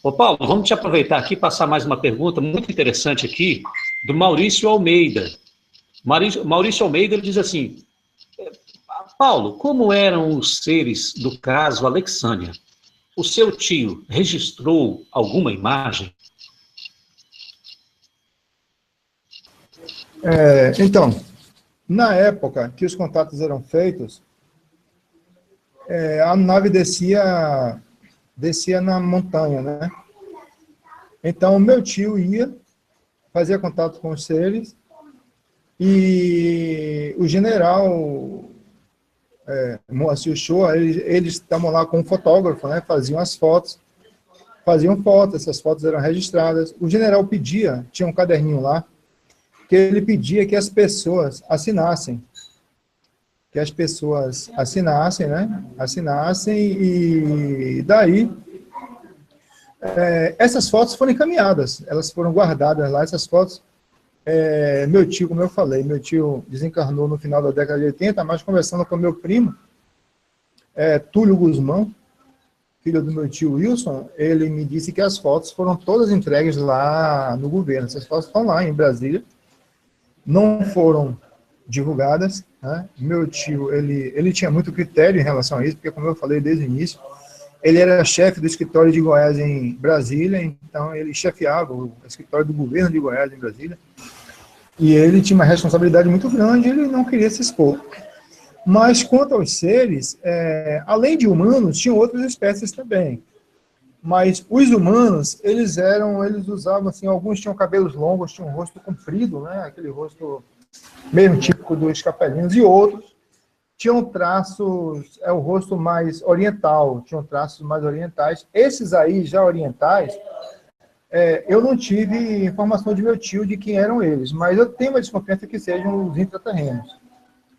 Speaker 3: Ô, Paulo, vamos te aproveitar aqui e passar mais uma pergunta muito interessante aqui, do Maurício Almeida. Maurício Almeida, ele diz assim: Paulo, como eram os seres do caso Alexânia? o seu tio registrou alguma imagem?
Speaker 2: Então, na época que os contatos eram feitos, a nave descia na montanha, né? Então, meu tio ia, fazia contato com os seres, e o general Moacir Shoa, eles estavam lá com um fotógrafo, né? Faziam fotos, essas fotos eram registradas. O general pedia, tinha um caderninho lá, que ele pedia que as pessoas assinassem, né? Assinassem, e daí essas fotos foram encaminhadas, elas foram guardadas lá, essas fotos. Meu tio, como eu falei, meu tio desencarnou no final da década de 80, mas conversando com meu primo, Túlio Guzmão, filho do meu tio Wilson, ele me disse que as fotos foram todas entregues lá no governo. Essas fotos estão lá em Brasília, não foram divulgadas, né? Meu tio, ele tinha muito critério em relação a isso, porque, como eu falei desde o início, ele era chefe do escritório de Goiás em Brasília, então ele chefiava o escritório do governo de Goiás em Brasília, e ele tinha uma responsabilidade muito grande, ele não queria se expor. Mas, quanto aos seres, além de humanos, tinham outras espécies também. Mas os humanos, eles usavam, assim, alguns tinham cabelos longos, tinham um rosto comprido, né, aquele rosto mesmo típico dos capelinos, e outros tinham traços, o rosto mais oriental, tinham traços mais orientais. Esses aí, já orientais, eu não tive informação de meu tio de quem eram eles, mas eu tenho uma desconfiança que sejam os intraterrenos,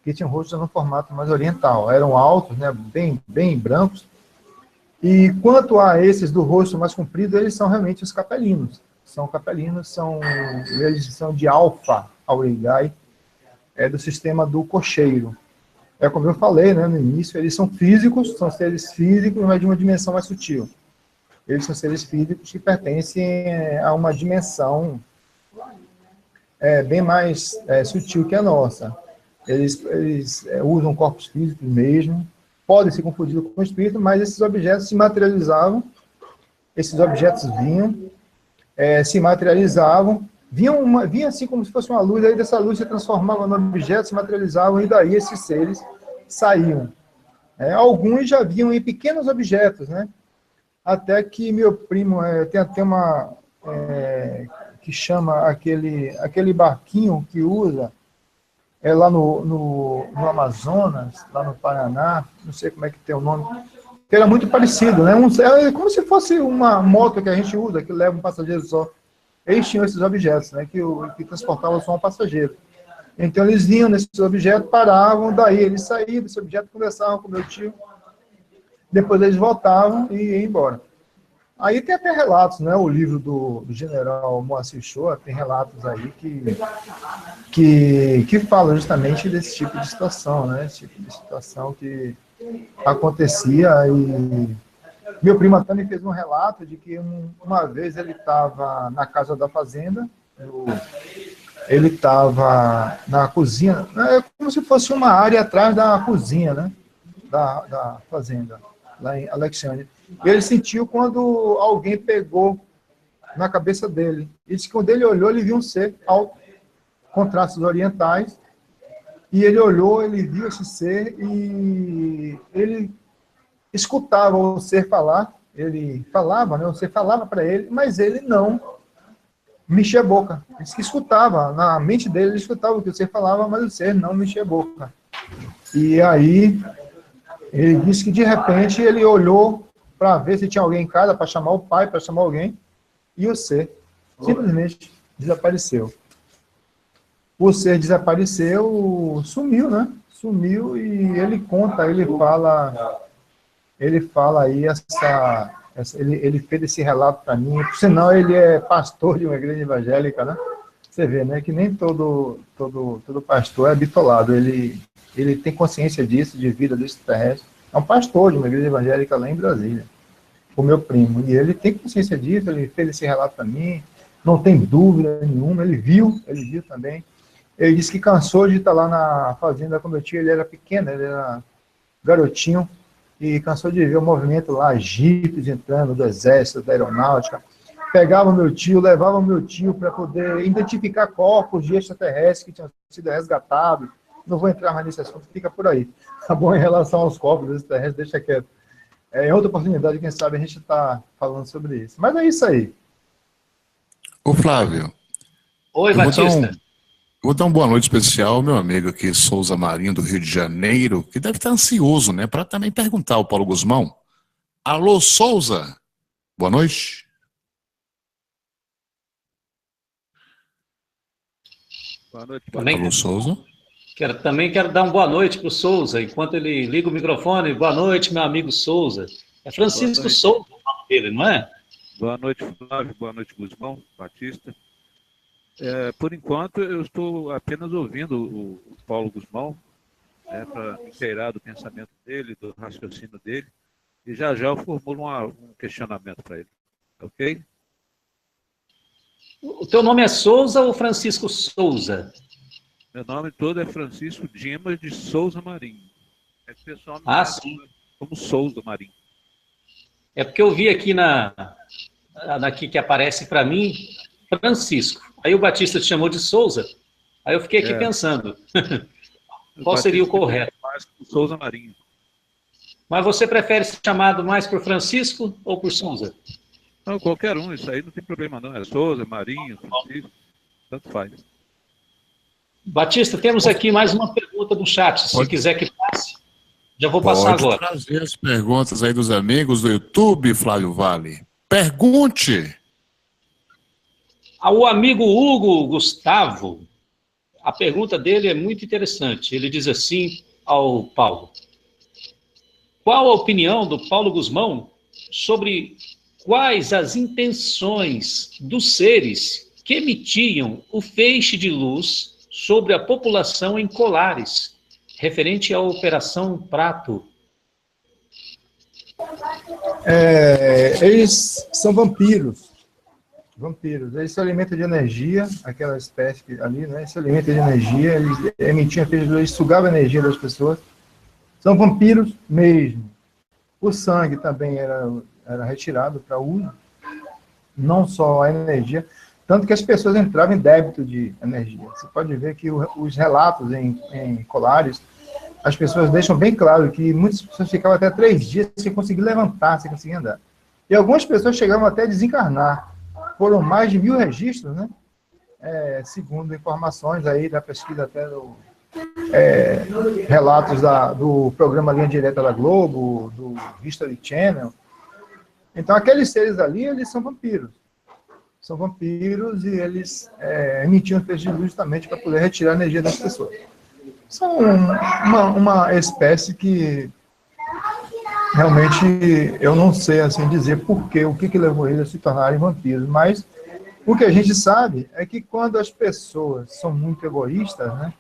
Speaker 2: que tinham rostos no formato mais oriental. Eram altos, né, bem brancos. E quanto a esses do rosto mais comprido, eles são realmente os capelinos. Eles são de Alpha Aurigae, do sistema do cocheiro. Como eu falei, né, no início, eles são físicos, são seres físicos, mas de uma dimensão mais sutil. Eles são seres físicos que pertencem a uma dimensão bem mais sutil que a nossa. Eles usam corpos físicos mesmo, podem ser confundidos com o espírito, mas esses objetos se materializavam, esses objetos vinham, se materializavam, vinha assim como se fosse uma luz, aí dessa luz se transformava no objeto, se materializavam, e daí esses seres saíam. Alguns já vinham em pequenos objetos, né? Até que meu primo tem até uma que chama aquele barquinho que usa lá no Amazonas, lá no Paraná, não sei como é que tem o nome, que era muito parecido, né? Como se fosse uma moto que a gente usa, que leva um passageiro só. Eles tinham esses objetos, né, que transportavam só um passageiro. Então eles vinham nesses objetos, paravam, daí eles saíam desse objeto, conversavam com meu tio, depois eles voltavam e iam embora. Aí tem até relatos, né? O livro do general Moacir Shoa tem relatos aí que falam justamente desse tipo de situação, né? Esse tipo de situação que acontecia. E meu primo até me fez um relato de que uma vez ele estava na casa da fazenda, ele estava na cozinha, como se fosse uma área atrás da cozinha, né? Da fazenda, lá em Alexandria. E ele sentiu quando alguém pegou na cabeça dele. E disse que quando ele olhou, ele viu um ser alto, com traços orientais. E ele olhou, ele viu esse ser e ele escutava o ser falar. Ele falava, né? O ser falava para ele, mas ele não mexia a boca. Ele disse que escutava, na mente dele, ele escutava o que o ser falava, mas o ser não mexia a boca. E aí, ele disse que de repente ele olhou para ver se tinha alguém em casa, para chamar o pai, para chamar alguém, e o ser simplesmente desapareceu. O ser desapareceu, sumiu, né? Sumiu, e ele conta, ele fala aí ele fez esse relato para mim, senão ele é pastor de uma igreja evangélica, né? Você vê, né, que nem todo pastor é bitolado, ele tem consciência disso, de vida desse terrestre. É um pastor de uma igreja evangélica lá em Brasília, o meu primo, e ele tem consciência disso, ele fez esse relato para mim, não tem dúvida nenhuma, ele viu também. Ele disse que cansou de estar lá na fazenda com meu tio, ele era pequeno, ele era garotinho, e cansou de ver o movimento lá, jipes entrando do exército, da aeronáutica. Pegava o meu tio, levava o meu tio para poder identificar corpos de extraterrestres que tinham sido resgatados. Não vou entrar mais nesse assunto, fica por aí. Tá bom? Em relação aos corpos extraterrestres, deixa quieto. Em outra oportunidade, quem sabe, a gente está falando sobre isso. Mas é isso aí.
Speaker 1: Ô Flávio,
Speaker 3: Oi, Batista.
Speaker 1: vou dar uma boa noite especial ao meu amigo aqui, Souza Marinho, do Rio de Janeiro, que deve estar ansioso, né, para também perguntar ao Paulo Guzmão. Alô, Souza, boa noite.
Speaker 5: Boa noite,
Speaker 1: Alô, Souza.
Speaker 3: Também quero dar uma boa noite para o Souza, enquanto ele liga o microfone. Boa noite, meu amigo Souza. É Francisco Souza o nome dele, não é?
Speaker 5: Boa noite, Flávio. Boa noite, Guzmão, Batista. Por enquanto, eu estou apenas ouvindo o Paulo Guzmão, né, para me inteirar do pensamento dele, do raciocínio dele, e já eu formulo um questionamento para ele. Ok?
Speaker 3: O teu nome é Souza ou Francisco Souza?
Speaker 5: Meu nome todo é Francisco Dimas de Souza Marinho. É que o pessoal me
Speaker 3: sim.
Speaker 5: como Souza Marinho.
Speaker 3: É porque eu vi aqui aqui que aparece para mim, Francisco. Aí o Batista te chamou de Souza. Aí eu fiquei aqui pensando, qual seria o correto?
Speaker 5: Souza Marinho.
Speaker 3: Mas você prefere ser chamado mais por Francisco ou por Souza?
Speaker 5: Não, qualquer um, isso aí não tem problema não. É Souza, Marinho, Francisco, tanto faz.
Speaker 3: Batista, temos aqui mais uma pergunta do chat, se quiser que passe. Já vou passar agora.
Speaker 1: Pode trazer as perguntas aí dos amigos do YouTube, Flávio Vale. Pergunte!
Speaker 3: O amigo Hugo Gustavo, a pergunta dele é muito interessante. Ele diz assim ao Paulo: qual a opinião do Paulo Guzmão sobre quais as intenções dos seres que emitiam o feixe de luz sobre a população em Colares, referente à Operação Prato?
Speaker 2: Eles são vampiros. Vampiros. Eles se alimentam de energia, aquela espécie ali, né? Se alimenta de energia, eles emitiam eles sugavam a energia das pessoas. São vampiros mesmo. O sangue também era retirado para uso, não só a energia, tanto que as pessoas entravam em débito de energia. Você pode ver que os relatos em Colares, as pessoas deixam bem claro que muitas pessoas ficavam até 3 dias sem conseguir levantar, sem conseguir andar. E algumas pessoas chegavam até a desencarnar. Foram mais de 1000 registros, né? Segundo informações aí da pesquisa até relatos do programa Linha Direta da Globo, do History Channel. Então, aqueles seres ali, eles são vampiros. São vampiros e eles emitiam feixe de luz justamente para poder retirar a energia das pessoas. São uma espécie que realmente eu não sei assim dizer porquê, o que levou eles a se tornarem vampiros, mas o que a gente sabe é que quando as pessoas são muito egoístas, né,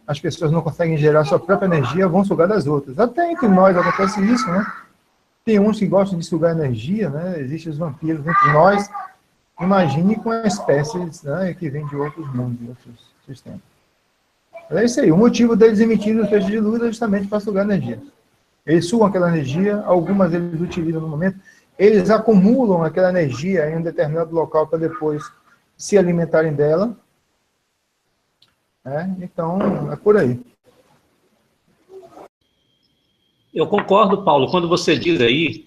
Speaker 2: as pessoas não conseguem gerar sua própria energia, vão sugar das outras. Até entre nós acontece isso, né? Tem uns que gostam de sugar energia, né? Existem os vampiros entre nós. Imagine com espécies, né, que vêm de outros mundos, de outros sistemas. É isso aí. O motivo deles emitirem os feixes de luz é justamente para sugar energia. Eles sugam aquela energia, algumas eles utilizam no momento, eles acumulam aquela energia em um determinado local para depois se alimentarem dela. Então, é por aí.
Speaker 3: Eu concordo, Paulo, quando você diz aí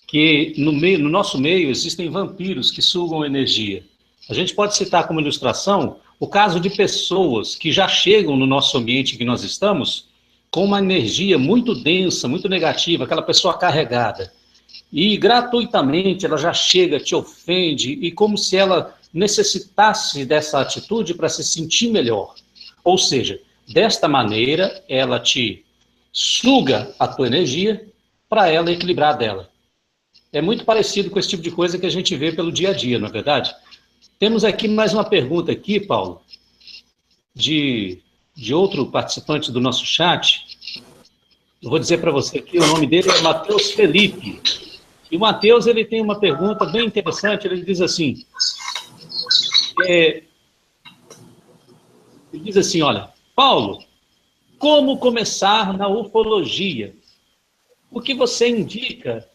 Speaker 3: que no nosso meio existem vampiros que sugam energia. A gente pode citar como ilustração o caso de pessoas que já chegam no nosso ambiente em que nós estamos com uma energia muito densa, muito negativa, aquela pessoa carregada. E gratuitamente ela já chega, te ofende, e como se ela necessitasse dessa atitude para se sentir melhor. Ou seja, desta maneira ela te suga a tua energia para ela equilibrar dela. É muito parecido com esse tipo de coisa que a gente vê pelo dia a dia, não é verdade? Temos aqui mais uma pergunta aqui, Paulo, de outro participante do nosso chat. Eu vou dizer para você aqui, o nome dele é Matheus Felipe. E o Matheus, ele tem uma pergunta bem interessante, ele diz assim, olha, Paulo, como começar na ufologia? o que você indica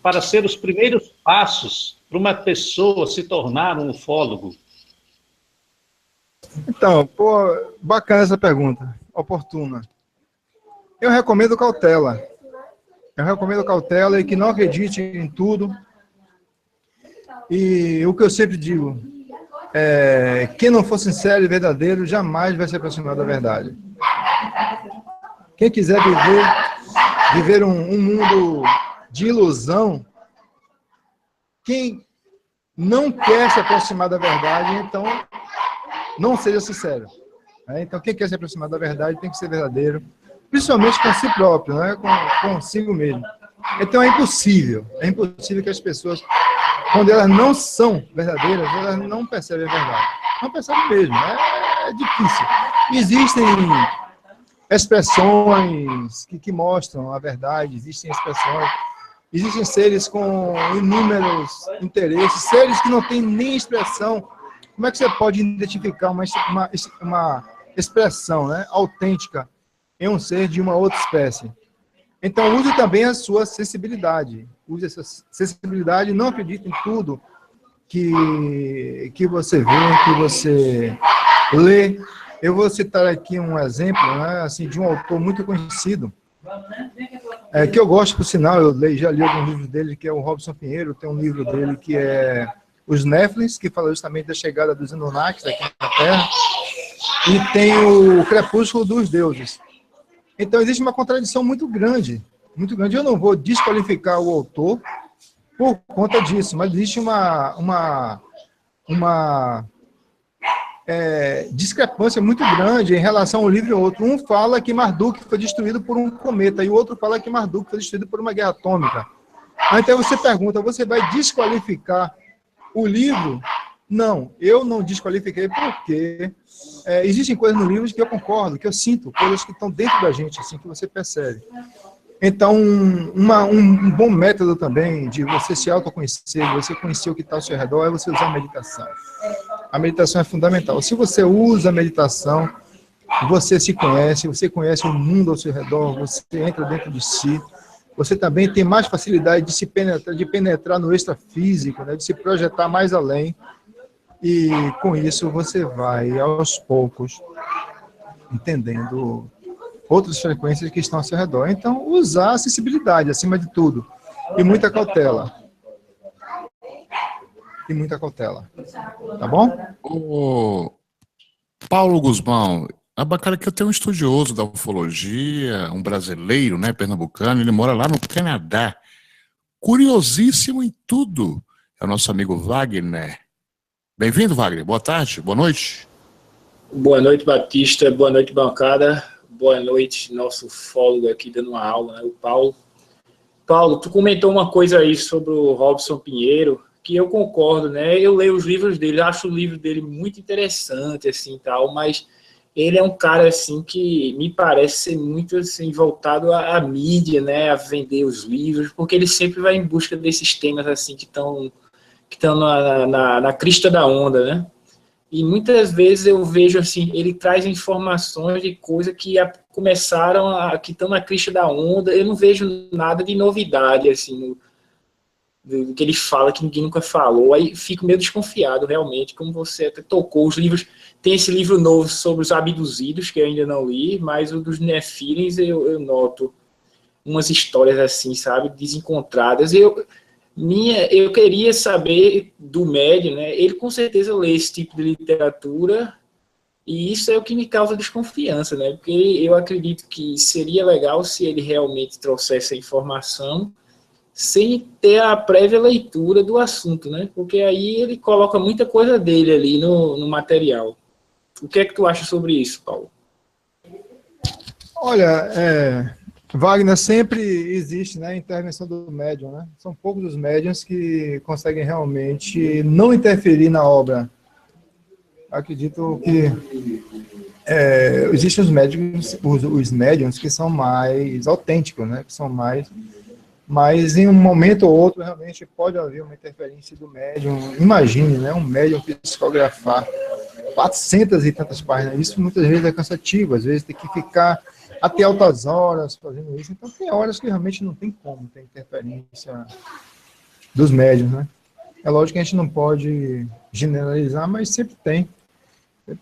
Speaker 3: para ser os primeiros passos para uma pessoa se tornar um ufólogo?
Speaker 2: Então, pô, bacana essa pergunta, oportuna. Eu recomendo cautela. Eu recomendo cautela e que não acredite em tudo. E o que eu sempre digo, quem não for sincero e verdadeiro jamais vai se aproximar da verdade. Quem quiser viver um mundo de ilusão, quem não quer se aproximar da verdade, então não seja sincero. Então, quem quer se aproximar da verdade tem que ser verdadeiro, principalmente com si próprio, né? Consigo mesmo. Então, é impossível que as pessoas, quando elas não são verdadeiras, elas não percebem a verdade. Não percebem mesmo, é difícil. Existem expressões que mostram a verdade, existem seres com inúmeros interesses, seres que não têm nem expressão. Como é que você pode identificar uma expressão, né, autêntica em um ser de uma outra espécie? Então, use também a sua sensibilidade. Use essa sensibilidade, não acredite em tudo que você vê, que você lê. Eu vou citar aqui um exemplo, né, assim, de um autor muito conhecido, que eu gosto, por sinal, já li alguns livros dele, que é o Robson Pinheiro. Tem um livro dele que é Os Néflins, que fala justamente da chegada dos Anunnakis aqui na Terra, e tem o Crepúsculo dos Deuses. Então, existe uma contradição muito grande, muito grande. Eu não vou desqualificar o autor por conta disso, mas existe uma discrepância muito grande em relação ao livro e ao outro. Um fala que Marduk foi destruído por um cometa, e o outro fala que Marduk foi destruído por uma guerra atômica. Então você pergunta, você vai desqualificar o livro? Não, eu não desqualifiquei porque existem coisas no livro que eu concordo, que eu sinto, coisas que estão dentro da gente, assim, que você percebe. Então, um bom método também de você se autoconhecer, você conhecer o que está ao seu redor, é você usar a meditação. A meditação é fundamental. Se você usa a meditação, você se conhece, você conhece o mundo ao seu redor, você entra dentro de si, você também tem mais facilidade de penetrar no extrafísico, né, de se projetar mais além, e com isso você vai, aos poucos, entendendo outras frequências que estão ao seu redor. Então, usar a sensibilidade, acima de tudo, e muita cautela. E muita cautela. Tá bom?
Speaker 1: O Paulo Guzmão, é bacana que eu tenho um estudioso da ufologia, um brasileiro, né, pernambucano, ele mora lá no Canadá. Curiosíssimo em tudo. É o nosso amigo Wagner. Bem-vindo, Wagner. Boa tarde, boa noite.
Speaker 6: Boa noite, Batista. Boa noite, bancada. Boa noite, nosso ufólogo aqui dando uma aula, né, o Paulo. Paulo, tu comentou uma coisa aí sobre o Robson Pinheiro, que eu concordo, né? Eu leio os livros dele, acho o livro dele muito interessante, assim, tal, mas ele é um cara, assim, que me parece ser muito, assim, voltado à mídia, né? A vender os livros, porque ele sempre vai em busca desses temas, assim, que estão na crista da onda, né? E muitas vezes eu vejo, assim, ele traz informações de coisas que que estão na crista da onda. Eu não vejo nada de novidade, assim, do que ele fala, que ninguém nunca falou. Aí fico meio desconfiado, realmente, como você até tocou. Os livros, tem esse livro novo sobre os abduzidos, que eu ainda não li, mas o dos Nefilins eu noto umas histórias assim, sabe, desencontradas. Eu queria saber do médium, né? Ele com certeza lê esse tipo de literatura, e isso é o que me causa desconfiança, né? Porque eu acredito que seria legal se ele realmente trouxesse a informação sem ter a prévia leitura do assunto, né? Porque aí ele coloca muita coisa dele ali no material. O que é que tu acha sobre isso, Paulo?
Speaker 2: Olha, Wagner, sempre existe, né, a intervenção do médium, né? São poucos os médiums que conseguem realmente não interferir na obra. Acredito que existem os médiums que são mais autênticos, né? Que são mais... Mas em um momento ou outro, realmente, pode haver uma interferência do médium. Imagine, né, um médium psicografar 400 e tantas páginas. Isso muitas vezes é cansativo, às vezes tem que ficar até altas horas fazendo isso. Então tem horas que realmente não tem como, tem interferência dos médiuns, né? É lógico que a gente não pode generalizar, mas sempre tem.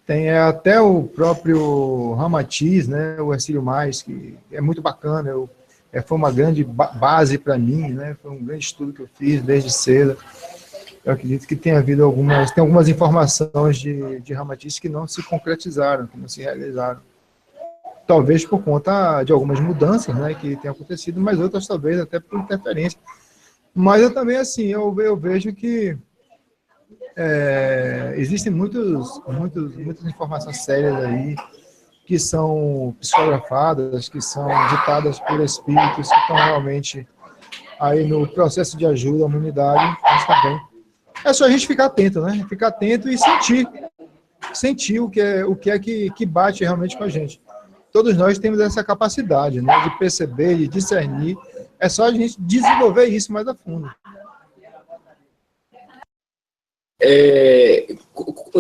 Speaker 2: Tem até o próprio Ramatiz, né, o Hercílio Mais, que é muito bacana, foi uma grande base para mim, né, foi um grande estudo que eu fiz desde cedo. Eu acredito que tem havido algumas informações de Ramatiz que não se concretizaram, que não se realizaram. Talvez por conta de algumas mudanças, né, que têm acontecido, mas outras talvez até por interferência. Mas eu também, assim, eu vejo que existem muitas informações sérias aí que são psicografadas, que são ditadas por espíritos que estão realmente aí no processo de ajuda à humanidade, mas também. É só a gente ficar atento, né? Ficar atento e sentir o que é que bate realmente com a gente. Todos nós temos essa capacidade, né, de perceber, de discernir. É só a gente desenvolver isso mais a fundo.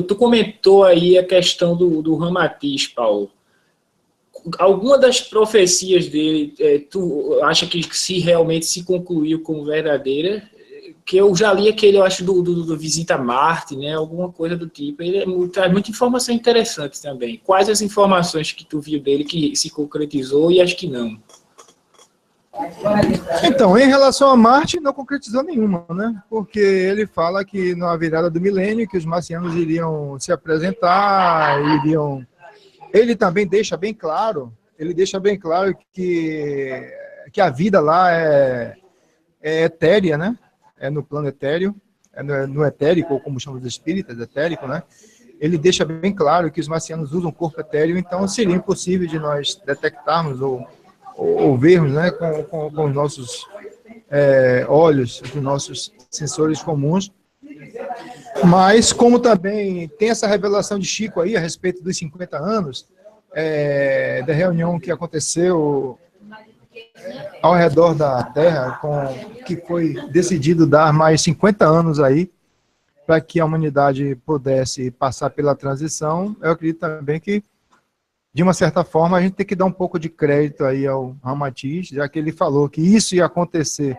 Speaker 6: Tu comentou aí a questão do Ramatiz, Paulo. Alguma das profecias dele, tu acha que se realmente se concluiu como verdadeira? Que eu já li aquele, eu acho, do Visita a Marte, né? Alguma coisa do tipo. Ele traz muita informação interessante também. Quais as informações que tu viu dele que se concretizou e as que não?
Speaker 2: Então, em relação a Marte, não concretizou nenhuma, né? Porque ele fala que na virada do milênio, que os marcianos iriam se apresentar, Ele também deixa bem claro, que a vida lá é etérea, né? É no plano etéreo, no etérico, ou como chamam os espíritas, etérico, né? Ele deixa bem claro que os marcianos usam corpo etéreo, então seria impossível de nós detectarmos ou vermos, né, com os nossos olhos, os nossos sensores comuns. Mas, como também tem essa revelação de Chico aí a respeito dos 50 anos, da reunião que aconteceu ao redor da Terra, que foi decidido dar mais 50 anos aí, para que a humanidade pudesse passar pela transição. Eu acredito também que, de uma certa forma, a gente tem que dar um pouco de crédito aí ao Ramatiz, já que ele falou que isso ia acontecer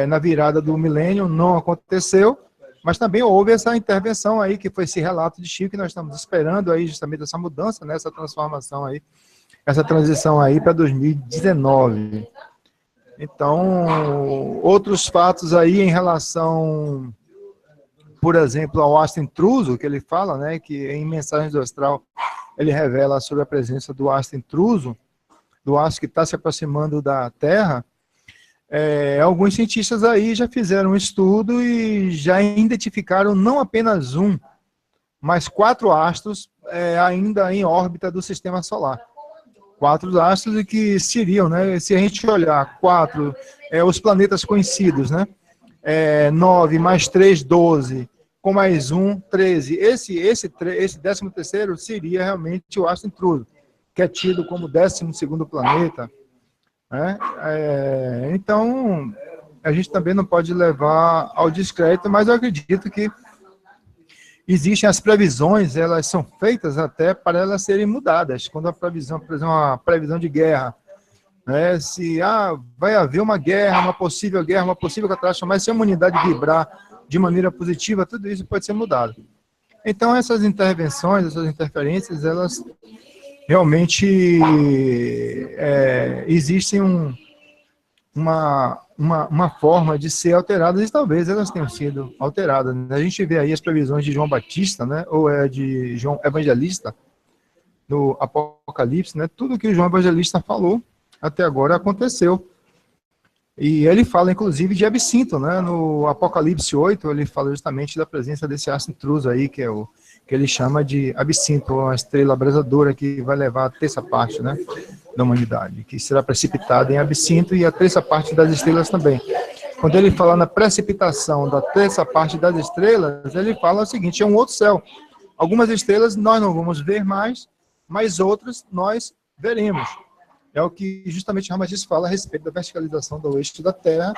Speaker 2: na virada do milênio, não aconteceu, mas também houve essa intervenção aí, que foi esse relato de Chico, que nós estamos esperando aí justamente essa mudança, né, essa transformação aí, essa transição aí para 2019. Então, outros fatos aí em relação, por exemplo, ao astro intruso, que ele fala, né, que em Mensagens do Astral ele revela sobre a presença do astro intruso, do astro que está se aproximando da Terra. Alguns cientistas aí já fizeram um estudo e já identificaram não apenas um, mas 4 astros ainda em órbita do Sistema Solar. 4 astros e que seriam, né, se a gente olhar 4, os planetas conhecidos, né, 9 mais 3, 12, com mais 1, 13. Esse 13º seria realmente o astro intruso, que é tido como 12º planeta. Né? Então, a gente também não pode levar ao descrédito, mas eu acredito que existem as previsões, elas são feitas até para elas serem mudadas. Quando a previsão, por exemplo, uma previsão de guerra, né, se vai haver uma guerra, uma possível catástrofe, mas se a humanidade vibrar de maneira positiva, tudo isso pode ser mudado. Então, essas intervenções, essas interferências, elas realmente existem uma forma de ser alteradas, e talvez elas tenham sido alteradas. A gente vê aí as previsões de João Batista, né, ou de João Evangelista, no Apocalipse, né, tudo que o João Evangelista falou até agora aconteceu. E ele fala, inclusive, de Absinto, né, no Apocalipse 8, ele fala justamente da presença desse astro intruso aí, que ele chama de Absinto, uma estrela abrasadora que vai levar a terça parte, né, da humanidade, que será precipitada em Absinto, e a terça parte das estrelas também. Quando ele fala na precipitação da terça parte das estrelas, ele fala o seguinte: é um outro céu. Algumas estrelas nós não vamos ver mais, mas outras nós veremos. É o que justamente Ramatiz fala a respeito da verticalização do eixo da Terra,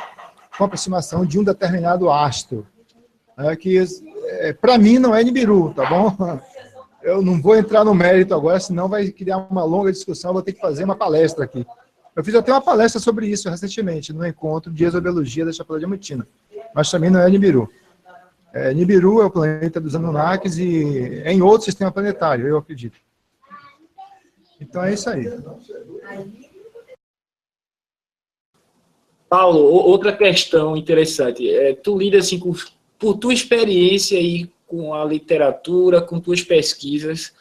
Speaker 2: com a aproximação de um determinado astro. Que para mim não é Nibiru, tá bom? Eu não vou entrar no mérito agora, senão vai criar uma longa discussão, eu vou ter que fazer uma palestra aqui. Eu fiz até uma palestra sobre isso recentemente, no encontro de exobiologia da Chapada Diamantina, mas também não é Nibiru. Nibiru é o planeta dos Anunnakis e é em outro sistema planetário, eu acredito. Então é isso aí.
Speaker 6: Paulo, outra questão interessante. Tu lida assim, por tua experiência aí com a literatura, com tuas pesquisas,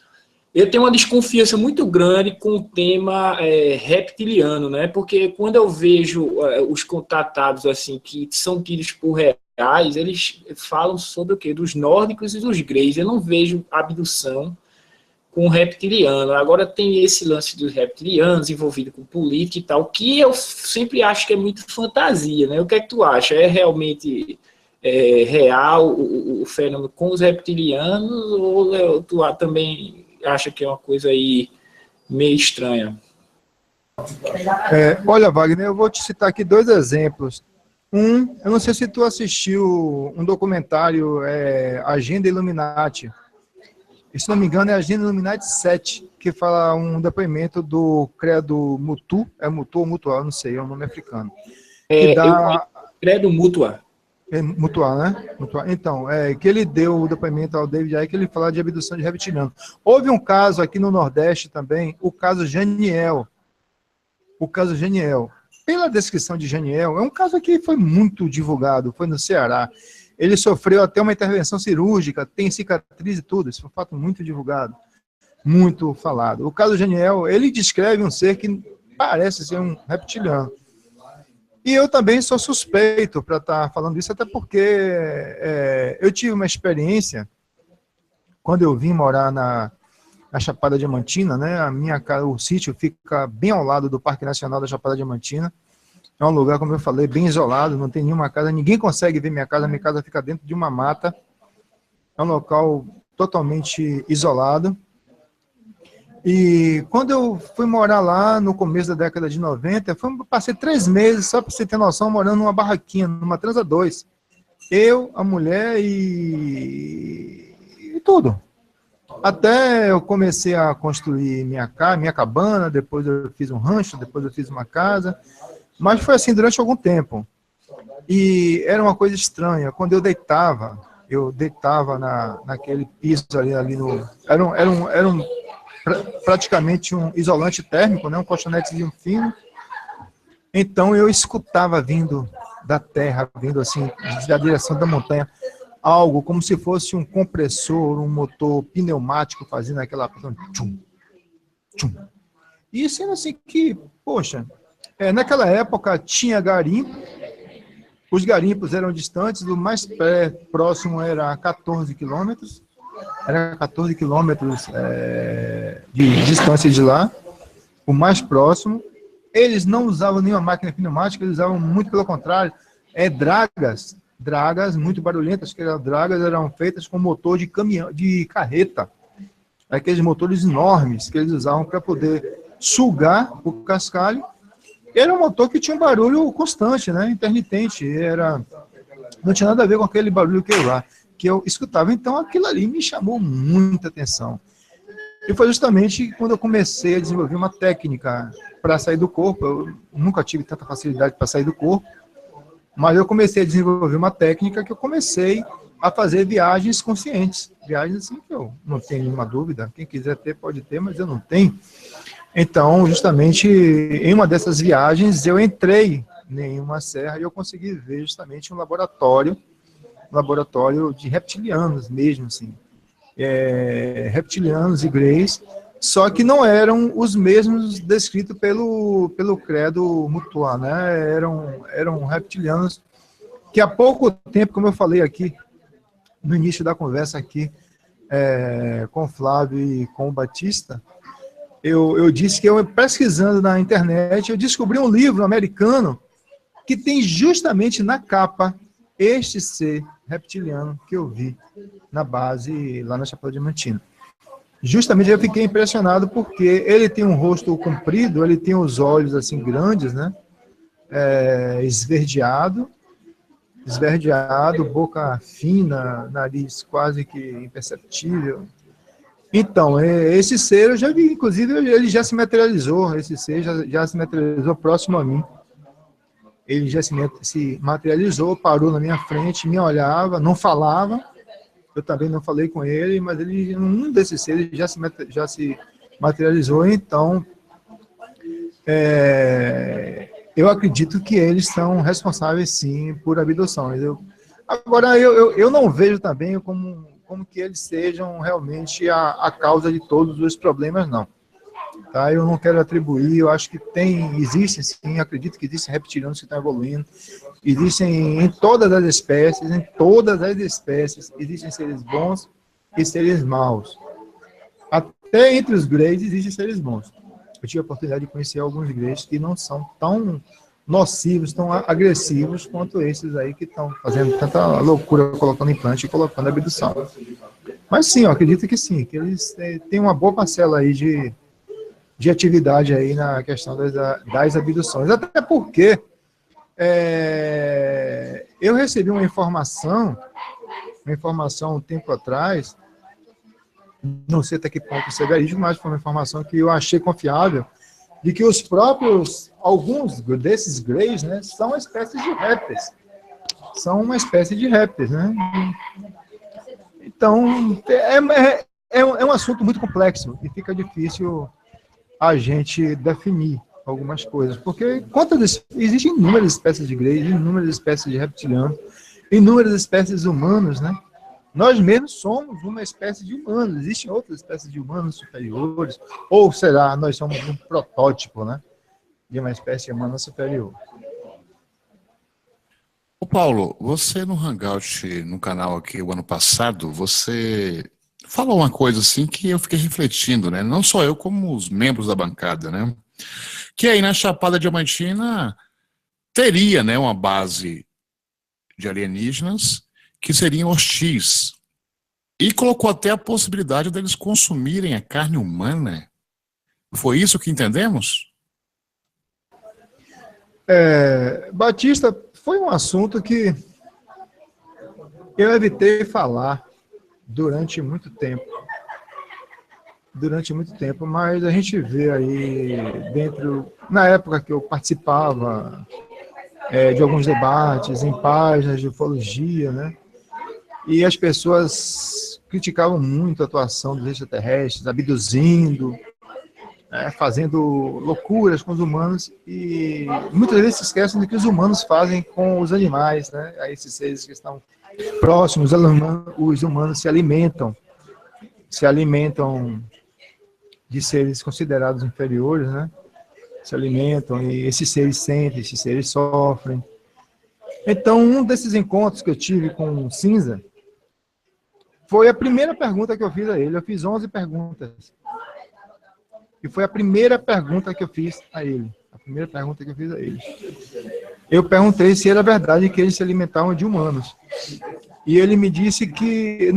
Speaker 6: eu tenho uma desconfiança muito grande com o tema reptiliano, né? Porque quando eu vejo os contatados assim que são tidos por reais, eles falam sobre o quê? Dos nórdicos e dos greys. Eu não vejo abdução com reptiliano. Agora tem esse lance dos reptilianos envolvido com política e tal, que eu sempre acho que é muito fantasia, né? O que é que tu acha? É realmente real o fenômeno com os reptilianos ou tu também acha que é uma coisa aí meio estranha?
Speaker 2: Olha, Wagner, eu vou te citar aqui 2 exemplos. Eu não sei se tu assistiu um documentário, Agenda Illuminati. Se não me engano, é a Agenda Illuminati 7, que fala um depoimento do credo Mutu, Mutu ou Mutual, não sei, é um nome africano.
Speaker 6: Credo Mutua.
Speaker 2: Mutual, né? Mutual. Então, que ele deu o depoimento ao David Icke, que ele fala de abdução de reptiliano. Houve um caso aqui no Nordeste também, o caso Janiel. O caso Janiel. Pela descrição de Janiel, é um caso que foi muito divulgado, foi no Ceará. Ele sofreu até uma intervenção cirúrgica, tem cicatriz e tudo, isso foi um fato muito divulgado, muito falado. O caso Janiel, ele descreve um ser que parece ser um reptiliano. E eu também sou suspeito para estar falando isso, até porque eu tive uma experiência, quando eu vim morar na Chapada Diamantina, né, o sítio fica bem ao lado do Parque Nacional da Chapada Diamantina. É um lugar, como eu falei, bem isolado, não tem nenhuma casa, ninguém consegue ver minha casa fica dentro de uma mata. É um local totalmente isolado. E quando eu fui morar lá, no começo da década de 90, passei 3 meses, só para você ter noção, morando numa barraquinha, numa Transa 2. Eu, a mulher e tudo. Até eu comecei a construir minha cabana, depois eu fiz um rancho, depois eu fiz uma casa. Mas foi assim durante algum tempo. E era uma coisa estranha. Quando eu deitava naquele piso ali no... Era praticamente um isolante térmico, né? Um colchonetezinho fino. Então eu escutava vindo da terra, vindo assim, da direção da montanha, algo como se fosse um compressor, um motor pneumático fazendo aquela... Tchum, tchum. E sendo assim que, poxa... naquela época tinha garimpo, os garimpos eram distantes, o mais próximo era 14 quilômetros, de distância de lá, o mais próximo. Eles não usavam nenhuma máquina pneumática, eles usavam muito pelo contrário, dragas muito barulhentas, que as dragas eram feitas com motor de caminhão, de carreta, aqueles motores enormes que eles usavam para poder sugar o cascalho. Era um motor que tinha um barulho constante, né, intermitente, não tinha nada a ver com aquele barulho que eu escutava. Então aquilo ali me chamou muita atenção. E foi justamente quando eu comecei a desenvolver uma técnica para sair do corpo. Eu nunca tive tanta facilidade para sair do corpo, mas eu comecei a desenvolver uma técnica que eu comecei a fazer viagens conscientes, viagens assim que eu não tenho nenhuma dúvida, quem quiser ter pode ter, mas eu não tenho. Então, justamente, em uma dessas viagens, eu entrei em uma serra e eu consegui ver justamente um laboratório de reptilianos mesmo, assim. Reptilianos e greys, só que não eram os mesmos descritos pelo credo Mutual, né? Eram reptilianos que há pouco tempo, como eu falei aqui, no início da conversa aqui, com o Flávio e com o Batista, eu disse que eu, pesquisando na internet, eu descobri um livro americano que tem justamente na capa este ser reptiliano que eu vi na base, lá na Chapada Diamantina. Justamente eu fiquei impressionado porque ele tem um rosto comprido, ele tem os olhos assim grandes, né? Esverdeado, esverdeado, boca fina, nariz quase que imperceptível. Então, esse ser eu já vi, inclusive ele já se materializou, esse ser já se materializou próximo a mim. Ele já se materializou, parou na minha frente, me olhava, não falava, eu também não falei com ele, mas um desses seres já se materializou, então eu acredito que eles são responsáveis, sim, por abduções. Agora, eu não vejo também como que eles sejam realmente a causa de todos os problemas, não. Tá? Eu não quero atribuir, eu acho que existem, sim, acredito que existem reptilianos que estão evoluindo, existem em todas as espécies, existem seres bons e seres maus. Até entre os greys existem seres bons. Eu tive a oportunidade de conhecer alguns greys que não são tão nocivos, tão agressivos quanto esses aí que estão fazendo tanta loucura, colocando implante e colocando abdução. Mas sim, eu acredito que sim, que eles têm uma boa parcela aí de atividade aí na questão das abduções. Até porque eu recebi uma informação um tempo atrás, não sei até que ponto isso é verídico, mas foi uma informação que eu achei confiável, de que alguns desses greys, né, são uma espécie de répteis. Né? Então, é um assunto muito complexo e fica difícil a gente definir algumas coisas, porque existem inúmeras espécies de greys, inúmeras espécies de reptilianos, inúmeras espécies de humanos, né? Nós mesmos somos uma espécie de humanos, existem outras espécies de humanos superiores, ou será, nós somos um protótipo, né, de uma espécie humana superior.
Speaker 1: Ô Paulo, você no Hangout, no canal aqui o ano passado, você falou uma coisa assim que eu fiquei refletindo, né? Não só eu, como os membros da bancada, né? Que aí na Chapada Diamantina teria, né, uma base de alienígenas que seriam hostis. E colocou até a possibilidade deles consumirem a carne humana. Foi isso que entendemos?
Speaker 2: Batista, foi um assunto que eu evitei falar durante muito tempo, mas a gente vê aí na época que eu participava de alguns debates em páginas de ufologia, né, e as pessoas criticavam muito a atuação dos extraterrestres, abduzindo, fazendo loucuras com os humanos, e muitas vezes se esquecem do que os humanos fazem com os animais, né, a esses seres que estão próximos. Os humanos se alimentam de seres considerados inferiores, né? Se alimentam, e esses seres sentem, esses seres sofrem. Então, um desses encontros que eu tive com o Cinza foi a primeira pergunta que eu fiz a ele. Eu fiz 11 perguntas. E foi a primeira pergunta que eu fiz a ele. Eu perguntei se era verdade que eles se alimentavam de humanos. E ele me disse que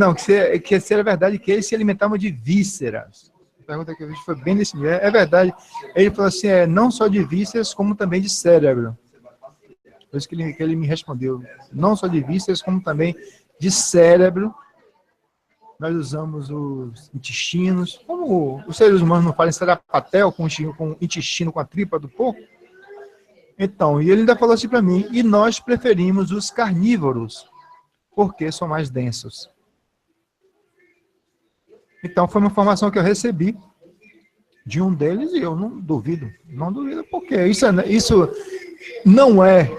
Speaker 2: se era verdade que eles se alimentavam de vísceras. A pergunta que eu fiz foi bem nesse nível. É verdade. Ele falou assim, não só de vísceras, como também de cérebro. Por isso que ele me respondeu. Não só de vísceras, como também de cérebro. Nós usamos os intestinos. Como os seres humanos não fazem sarapatel com o intestino, com a tripa do porco. Então, e ele ainda falou assim para mim, e nós preferimos os carnívoros, porque são mais densos. Então, foi uma informação que eu recebi de um deles, e eu não duvido, porque isso não é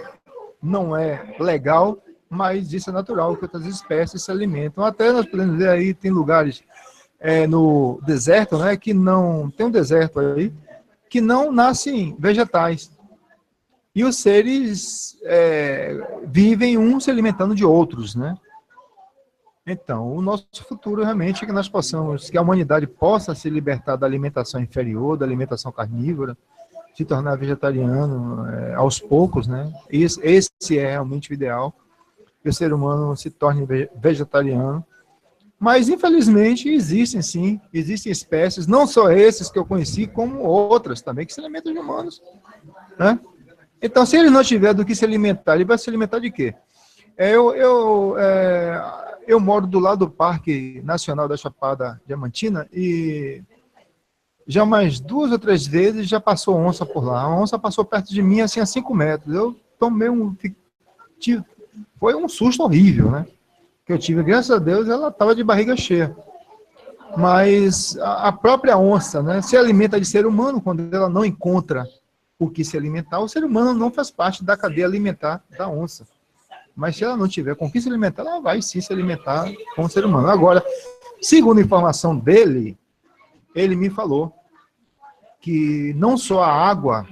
Speaker 2: legal, mas isso é natural, que outras espécies se alimentam. Até nós podemos ver aí, tem lugares no deserto, né, tem um deserto aí, que não nascem vegetais. E os seres vivem uns se alimentando de outros, né? Então, o nosso futuro realmente é que a humanidade possa se libertar da alimentação inferior, da alimentação carnívora, se tornar vegetariano aos poucos, né? Esse é realmente o ideal, que o ser humano se torne vegetariano. Mas, infelizmente, existem espécies, não só esses que eu conheci, como outras também, que se alimentam de humanos, né? Então, se ele não tiver do que se alimentar, ele vai se alimentar de quê? Eu moro do lado do Parque Nacional da Chapada Diamantina e já umas 2 ou 3 vezes já passou onça por lá. A onça passou perto de mim, assim, a 5 metros. Eu tomei foi um susto horrível, né? Que eu tive. Graças a Deus, ela estava de barriga cheia. Mas a própria onça, né, se alimenta de ser humano. Quando ela não encontra o que se alimentar, o ser humano não faz parte da cadeia alimentar da onça. Mas se ela não tiver com o que se alimentar, ela vai sim se alimentar com o ser humano. Agora, segundo a informação dele, ele me falou que não só a água,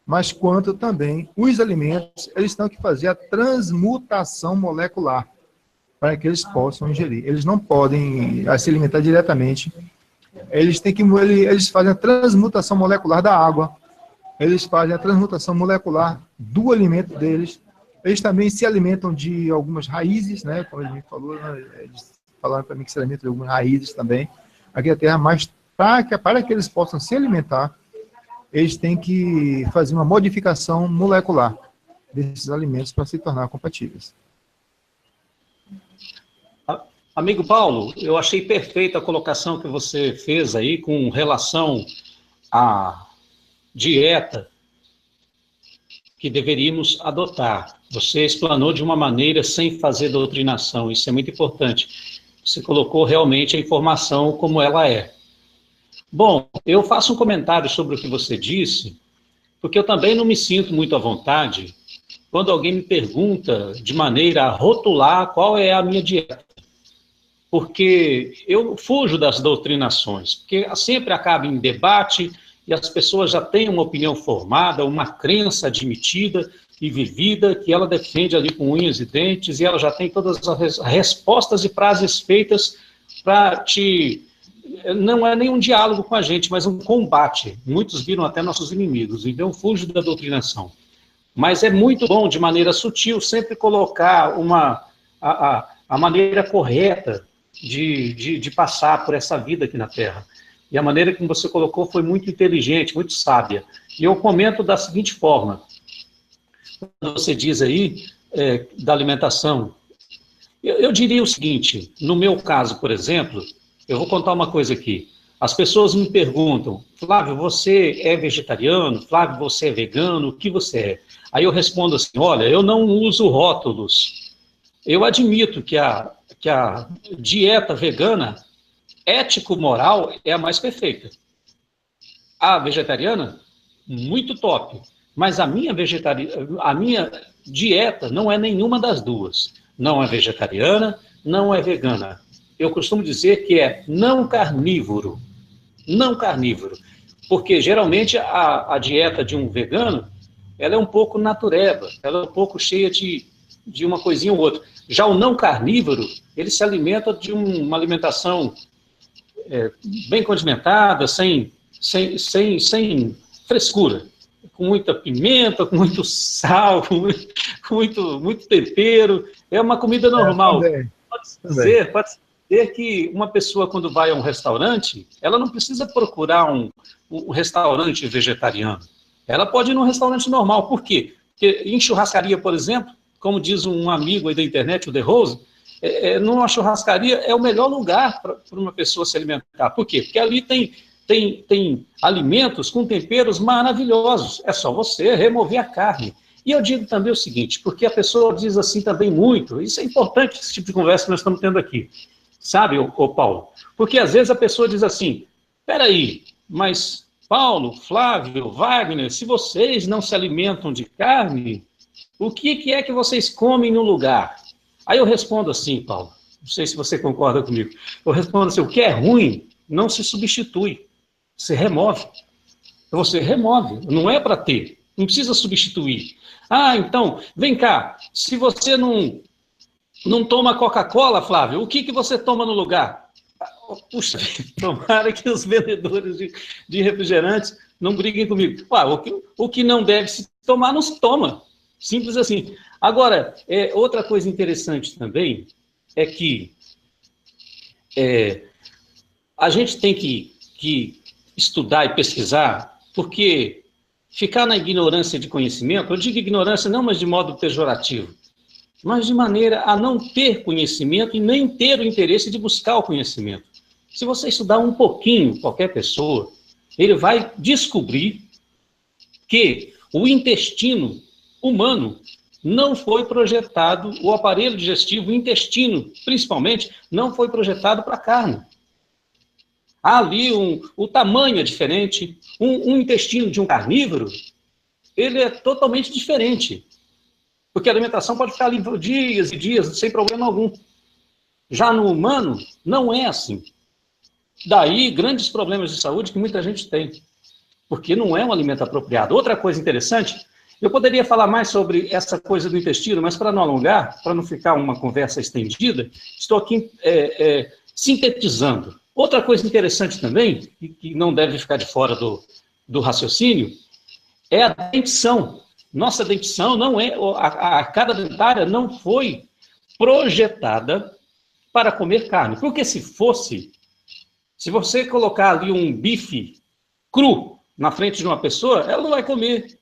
Speaker 2: mas quanto também os alimentos, eles têm que fazer a transmutação molecular para que eles possam ingerir. Eles não podem se alimentar diretamente. Eles fazem a transmutação molecular da água. Eles fazem a transmutação molecular do alimento deles. Eles também se alimentam de algumas raízes, né? Como ele me falou, né? Eles falaram para mim que se alimentam de algumas raízes também aqui na Terra, mas para que eles possam se alimentar, eles têm que fazer uma modificação molecular desses alimentos para se tornar compatíveis.
Speaker 3: Amigo Paulo, eu achei perfeita a colocação que você fez aí com relação à dieta que deveríamos adotar. Você explanou de uma maneira sem fazer doutrinação, isso é muito importante. Você colocou realmente a informação como ela é. Bom, eu faço um comentário sobre o que você disse, porque eu também não me sinto muito à vontade quando alguém me pergunta de maneira a rotular qual é a minha dieta. Porque eu fujo das doutrinações, porque sempre acaba em debate e as pessoas já têm uma opinião formada, uma crença admitida e vivida, que ela defende ali com unhas e dentes, e ela já tem todas as respostas e frases feitas para te... Não é nenhum diálogo com a gente, mas um combate. Muitos viram até nossos inimigos, então fujo da doutrinação. Mas é muito bom, de maneira sutil, sempre colocar a maneira correta de passar por essa vida aqui na Terra. E a maneira que você colocou foi muito inteligente, muito sábia. E eu comento da seguinte forma. Quando você diz aí da alimentação, eu diria o seguinte, no meu caso, por exemplo, eu vou contar uma coisa aqui. As pessoas me perguntam, Flávio, você é vegetariano? Flávio, você é vegano? O que você é? Aí eu respondo assim, olha, eu não uso rótulos. Eu admito que a dieta vegana, ético-moral, é a mais perfeita. A vegetariana, muito top. Mas a minha dieta não é nenhuma das duas. Não é vegetariana, não é vegana. Eu costumo dizer que é não carnívoro. Não carnívoro. Porque, geralmente, a dieta de um vegano, ela é um pouco natureba, ela é um pouco cheia de uma coisinha ou outra. Já o não carnívoro, ele se alimenta de uma alimentação bem condimentada, sem frescura. Com muita pimenta, com muito sal, com muito tempero. É uma comida normal. Pode dizer que uma pessoa, quando vai a um restaurante, ela não precisa procurar um restaurante vegetariano. Ela pode ir num restaurante normal. Por quê? Porque em churrascaria, por exemplo, como diz um amigo aí da internet, o The Rose, numa churrascaria é o melhor lugar para uma pessoa se alimentar. Por quê? Porque ali tem alimentos com temperos maravilhosos. É só você remover a carne. E eu digo também o seguinte, porque a pessoa diz assim também muito, isso é importante, esse tipo de conversa que nós estamos tendo aqui. Sabe, ô Paulo? Porque às vezes a pessoa diz assim, peraí, mas Paulo, Flávio, Wagner, se vocês não se alimentam de carne, o que é que vocês comem no lugar? Aí eu respondo assim, Paulo, não sei se você concorda comigo, eu respondo assim, o que é ruim não se substitui, se remove. Você remove, não é para ter, não precisa substituir. Ah, então, vem cá, se você não toma Coca-Cola, Flávio, o que você toma no lugar? Puxa, tomara que os vendedores de refrigerantes não briguem comigo. O que não deve se tomar, não se toma. Simples assim. Agora, outra coisa interessante também é que a gente tem que estudar e pesquisar, porque ficar na ignorância de conhecimento, eu digo ignorância não, mas de modo pejorativo, mas de maneira a não ter conhecimento e nem ter o interesse de buscar o conhecimento. Se você estudar um pouquinho, qualquer pessoa, ele vai descobrir que o intestino humano não foi projetado, o aparelho digestivo, o intestino, principalmente, não foi projetado para carne. Há ali o tamanho é diferente, um intestino de um carnívoro, ele é totalmente diferente, porque a alimentação pode ficar ali dias e dias, sem problema algum. Já no humano, não é assim. Daí, grandes problemas de saúde que muita gente tem, porque não é um alimento apropriado. Outra coisa interessante, eu poderia falar mais sobre essa coisa do intestino, mas para não alongar, para não ficar uma conversa estendida, estou aqui sintetizando. Outra coisa interessante também, e que não deve ficar de fora do raciocínio, é a dentição. Nossa dentição não é, a arcada dentária não foi projetada para comer carne, porque se fosse, se você colocar ali um bife cru na frente de uma pessoa, ela não vai comer.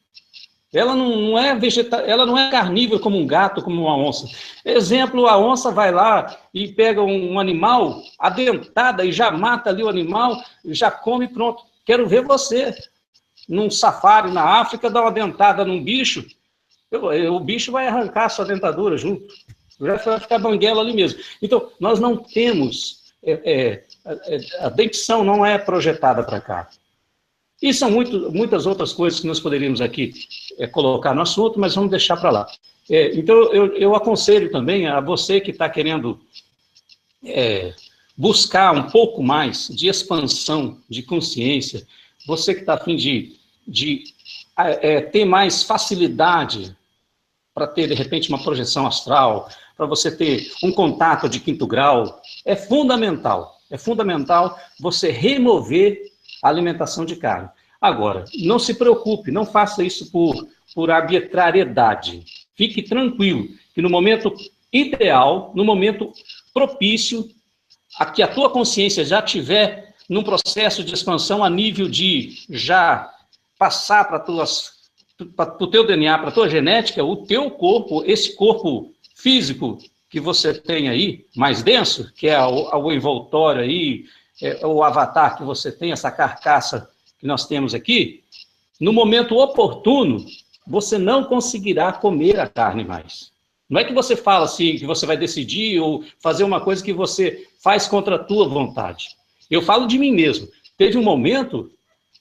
Speaker 3: Ela não é ela não é carnívora como um gato, como uma onça. Exemplo, a onça vai lá e pega um animal adentada e já mata ali o animal, já come, pronto. Quero ver você num safari na África dar uma dentada num bicho, o bicho vai arrancar a sua dentadura junto. Vai ficar banguela ali mesmo. Então, nós não temos... a dentição não é projetada para cá. E são muitas outras coisas que nós poderíamos aqui colocar no assunto, mas vamos deixar para lá. Então, eu aconselho também a você que está querendo buscar um pouco mais de expansão de consciência, você que está a fim de ter mais facilidade para ter, de repente, uma projeção astral, para você ter um contato de 5º grau, é fundamental você remover a alimentação de carne. Agora, não se preocupe, não faça isso por arbitrariedade. Fique tranquilo, que no momento ideal, no momento propício, a que a tua consciência já estiver num processo de expansão a nível de já passar para o teu DNA, para a tua genética, o teu corpo, esse corpo físico que você tem aí, mais denso, que é o envoltório aí, o avatar que você tem, essa carcaça que nós temos aqui, no momento oportuno, você não conseguirá comer a carne mais. Não é que você fala assim, que você vai decidir ou fazer uma coisa que você faz contra a tua vontade. Eu falo de mim mesmo. Teve um momento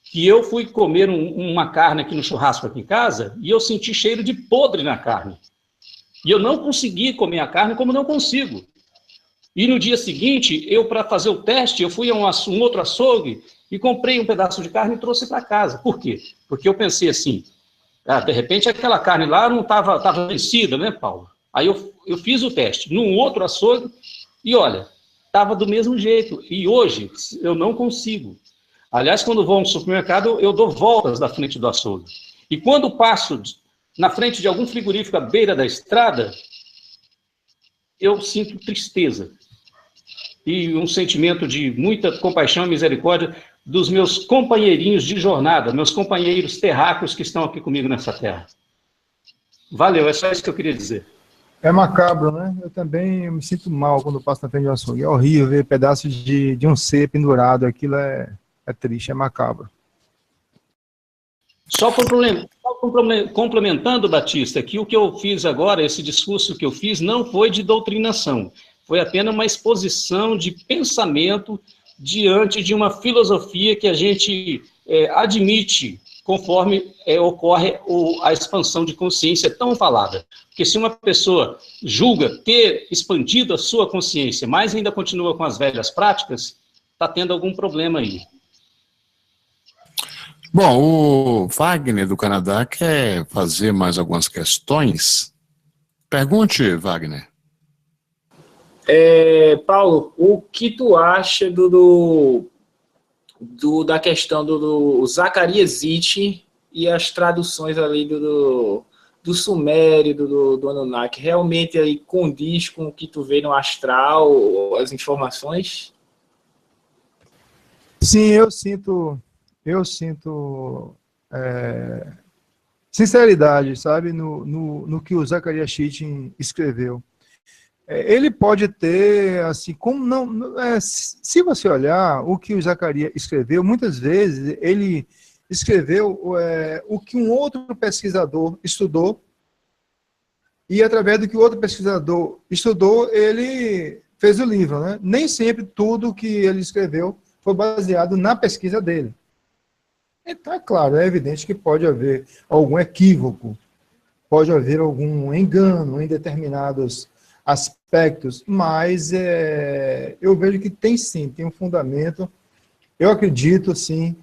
Speaker 3: que eu fui comer uma carne aqui no churrasco aqui em casa e eu senti cheiro de podre na carne. E eu não consegui comer a carne como não consigo. E no dia seguinte, para fazer o teste, eu fui a um outro açougue e comprei um pedaço de carne e trouxe para casa. Por quê? Porque eu pensei assim, de repente aquela carne lá não estava vencida, né, Paulo? Aí eu fiz o teste num outro açougue e olha, estava do mesmo jeito. E hoje eu não consigo. Aliás, quando vou ao supermercado, eu dou voltas da frente do açougue. E quando passo na frente de algum frigorífico à beira da estrada, eu sinto tristeza. E um sentimento de muita compaixão e misericórdia dos meus companheirinhos de jornada, meus companheiros terráqueos que estão aqui comigo nessa terra. Valeu, é só isso que eu queria dizer.
Speaker 2: É macabro, né? Eu também me sinto mal quando passo na frente de um açougue. É horrível ver pedaços de um ser pendurado. Aquilo é triste, é macabro.
Speaker 3: Só complementando, Batista, que o que eu fiz agora, esse discurso que eu fiz, não foi de doutrinação. Foi apenas uma exposição de pensamento diante de uma filosofia que a gente admite conforme ocorre a expansão de consciência tão falada. Porque se uma pessoa julga ter expandido a sua consciência, mas ainda continua com as velhas práticas, está tendo algum problema aí.
Speaker 1: Bom, o Wagner do Canadá quer fazer mais algumas questões. Pergunte, Wagner.
Speaker 6: Paulo, o que tu acha da questão do Zacarias Zitt e as traduções ali do Sumério, do Anunnaki? Realmente aí condiz com o que tu vê no astral, as informações?
Speaker 2: Sim, eu sinto sinceridade, sabe, no que o Zecharia Sitchin escreveu. Ele pode ter, assim, como não... se você olhar o que o Zecharia escreveu, muitas vezes ele escreveu o que um outro pesquisador estudou, e através do que o outro pesquisador estudou, ele fez o livro, né? Nem sempre tudo que ele escreveu foi baseado na pesquisa dele. Então, é claro, é evidente que pode haver algum equívoco, pode haver algum engano em determinados aspectos, mas eu vejo que tem sim, tem um fundamento. Eu acredito, sim,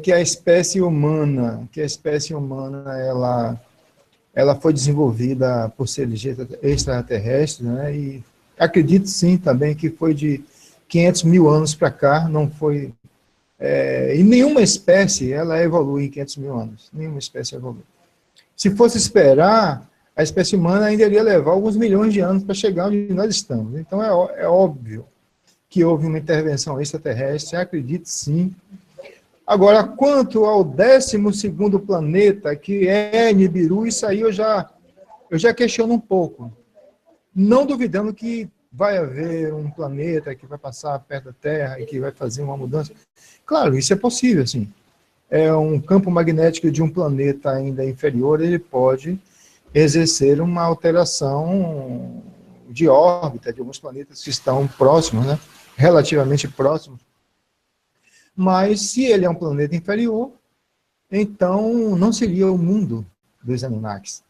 Speaker 2: que a espécie humana, ela foi desenvolvida por seres extraterrestres, né? E acredito sim também que foi de 500 mil anos para cá, não foi... e nenhuma espécie, ela evolui em 500 mil anos, nenhuma espécie evolui. Se fosse esperar, a espécie humana ainda iria levar alguns milhões de anos para chegar onde nós estamos. Então é óbvio que houve uma intervenção extraterrestre, acredito sim. Agora, quanto ao 12º planeta, que é Nibiru, isso aí eu já questiono um pouco. Não duvidando que vai haver um planeta que vai passar perto da Terra e que vai fazer uma mudança. Claro, isso é possível, sim. Um campo magnético de um planeta ainda inferior, ele pode exercer uma alteração de órbita de alguns planetas que estão próximos, né? Relativamente próximos. Mas, se ele é um planeta inferior, então não seria o mundo dos Anunnakis.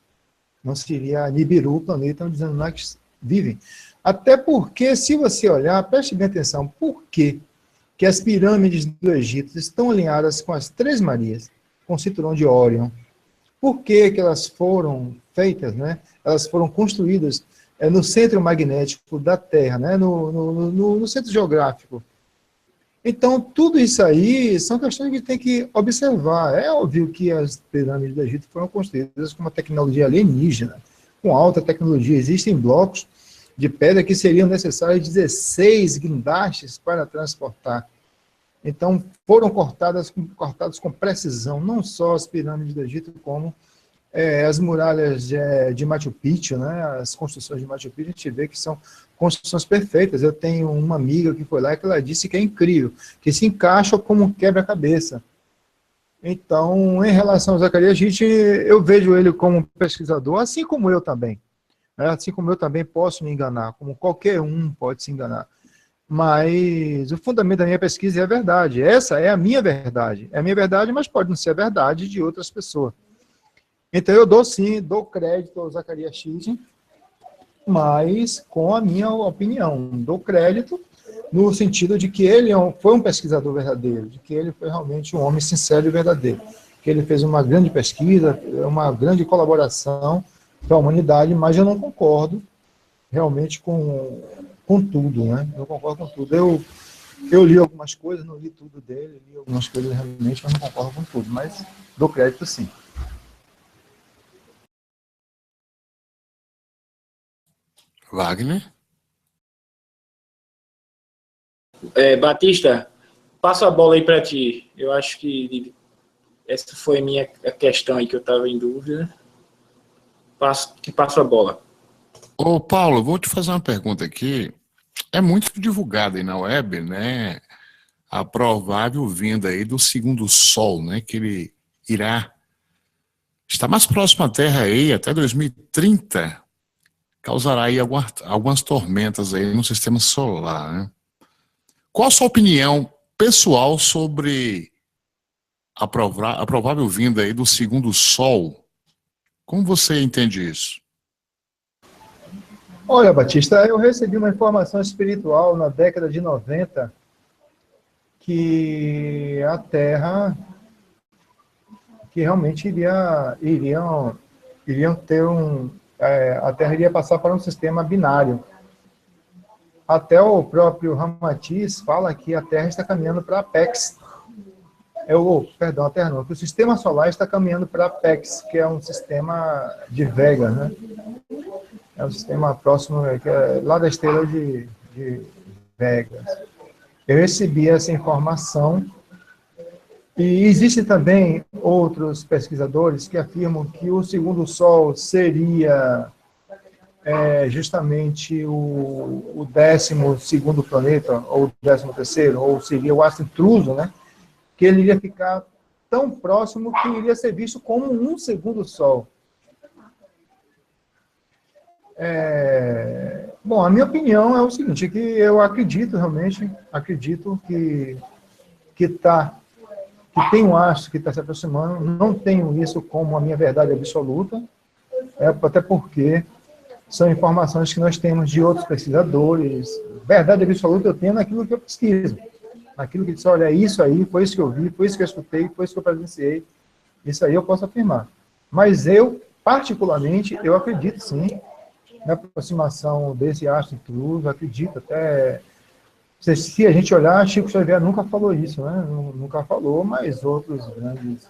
Speaker 2: Não seria Nibiru, o planeta onde os Anunnakis vivem. Até porque, se você olhar, preste bem atenção, por que as pirâmides do Egito estão alinhadas com as Três Marias, com o cinturão de Órion? Por que elas foram feitas, né? Elas foram construídas no centro magnético da Terra, né? No centro geográfico. Então, tudo isso aí são questões que tem que observar. É óbvio que as pirâmides do Egito foram construídas com uma tecnologia alienígena, com alta tecnologia. Existem blocos de pedra que seriam necessários 16 guindastes para transportar. Então, foram cortados com precisão, não só as pirâmides do Egito, como as muralhas de Machu Picchu, né? As construções de Machu Picchu, a gente vê que são construções perfeitas. Eu tenho uma amiga que foi lá e que ela disse que é incrível, que se encaixa como um quebra-cabeça. Então, em relação ao Zecharia Sitchin, eu vejo ele como um pesquisador, assim como eu também. Assim como eu também posso me enganar, como qualquer um pode se enganar. Mas o fundamento da minha pesquisa é a verdade. Essa é a minha verdade. É a minha verdade, mas pode não ser a verdade de outras pessoas. Então eu dou crédito ao Zecharia Sitchin, mas com a minha opinião. Dou crédito no sentido de que ele foi um pesquisador verdadeiro, de que ele foi realmente um homem sincero e verdadeiro, que ele fez uma grande pesquisa, uma grande colaboração para a humanidade, mas eu não concordo realmente com tudo, né? Eu concordo com tudo. Eu li algumas coisas, não li tudo dele, li algumas coisas realmente, mas não concordo com tudo, mas dou crédito sim.
Speaker 1: Wagner?
Speaker 6: Batista, passo a bola aí para ti. Eu acho que essa foi a questão aí que eu estava em dúvida. Passo a bola.
Speaker 1: Ô, Paulo, vou te fazer uma pergunta aqui. É muito divulgada aí na web, né? A provável vinda aí do segundo Sol, né? Que ele irá estar mais próximo à Terra aí até 2030. Causará aí algumas tormentas aí no sistema solar, né? Qual a sua opinião pessoal sobre a provável vinda aí do segundo Sol? Como você entende isso?
Speaker 2: Olha, Batista, eu recebi uma informação espiritual na década de 90 que a Terra, que realmente iriam ter a Terra iria passar para um sistema binário. Até o próprio Ramatiz fala que a Terra está caminhando para a Apex. Perdão, a Terra não, que o sistema solar está caminhando para a Apex, que é um sistema de Vega, né? É um sistema próximo, que é lá da estrela de Vega. Eu recebi essa informação. E existe também outros pesquisadores que afirmam que o segundo Sol seria justamente o 12º planeta, ou o 13º, ou seria o astro intruso, né? Que ele iria ficar tão próximo que iria ser visto como um segundo Sol. Bom, a minha opinião é o seguinte, que eu acredito realmente, que tem um astro que está se aproximando, não tenho isso como a minha verdade absoluta, até porque são informações que nós temos de outros pesquisadores. Verdade absoluta eu tenho naquilo que eu pesquiso, naquilo que diz, olha, é isso aí, foi isso que eu vi, foi isso que eu escutei, foi isso que eu presenciei, isso aí eu posso afirmar. Mas eu, particularmente, eu acredito sim na aproximação desse astro intruso, acredito até... Se a gente olhar, Chico Xavier nunca falou isso, né? Nunca falou, mas outros grandes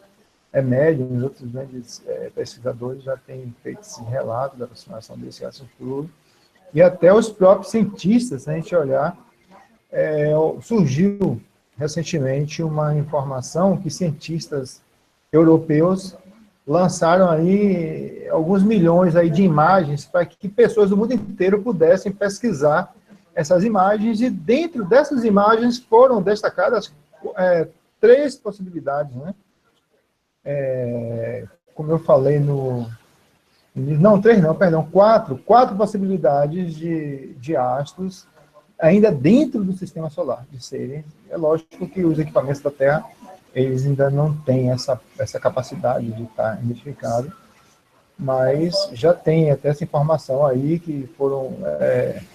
Speaker 2: médiuns, outros grandes pesquisadores já têm feito esse relato da aproximação desse astro intruso. E até os próprios cientistas, se a gente olhar, surgiu recentemente uma informação que cientistas europeus lançaram aí alguns milhões aí de imagens para que pessoas do mundo inteiro pudessem pesquisar essas imagens, e dentro dessas imagens foram destacadas 3 possibilidades, né? Como eu falei não, 3 não, perdão, 4 possibilidades de astros ainda dentro do sistema solar, de serem. É lógico que os equipamentos da Terra, eles ainda não têm essa capacidade de estar identificado, mas já tem até essa informação aí que foram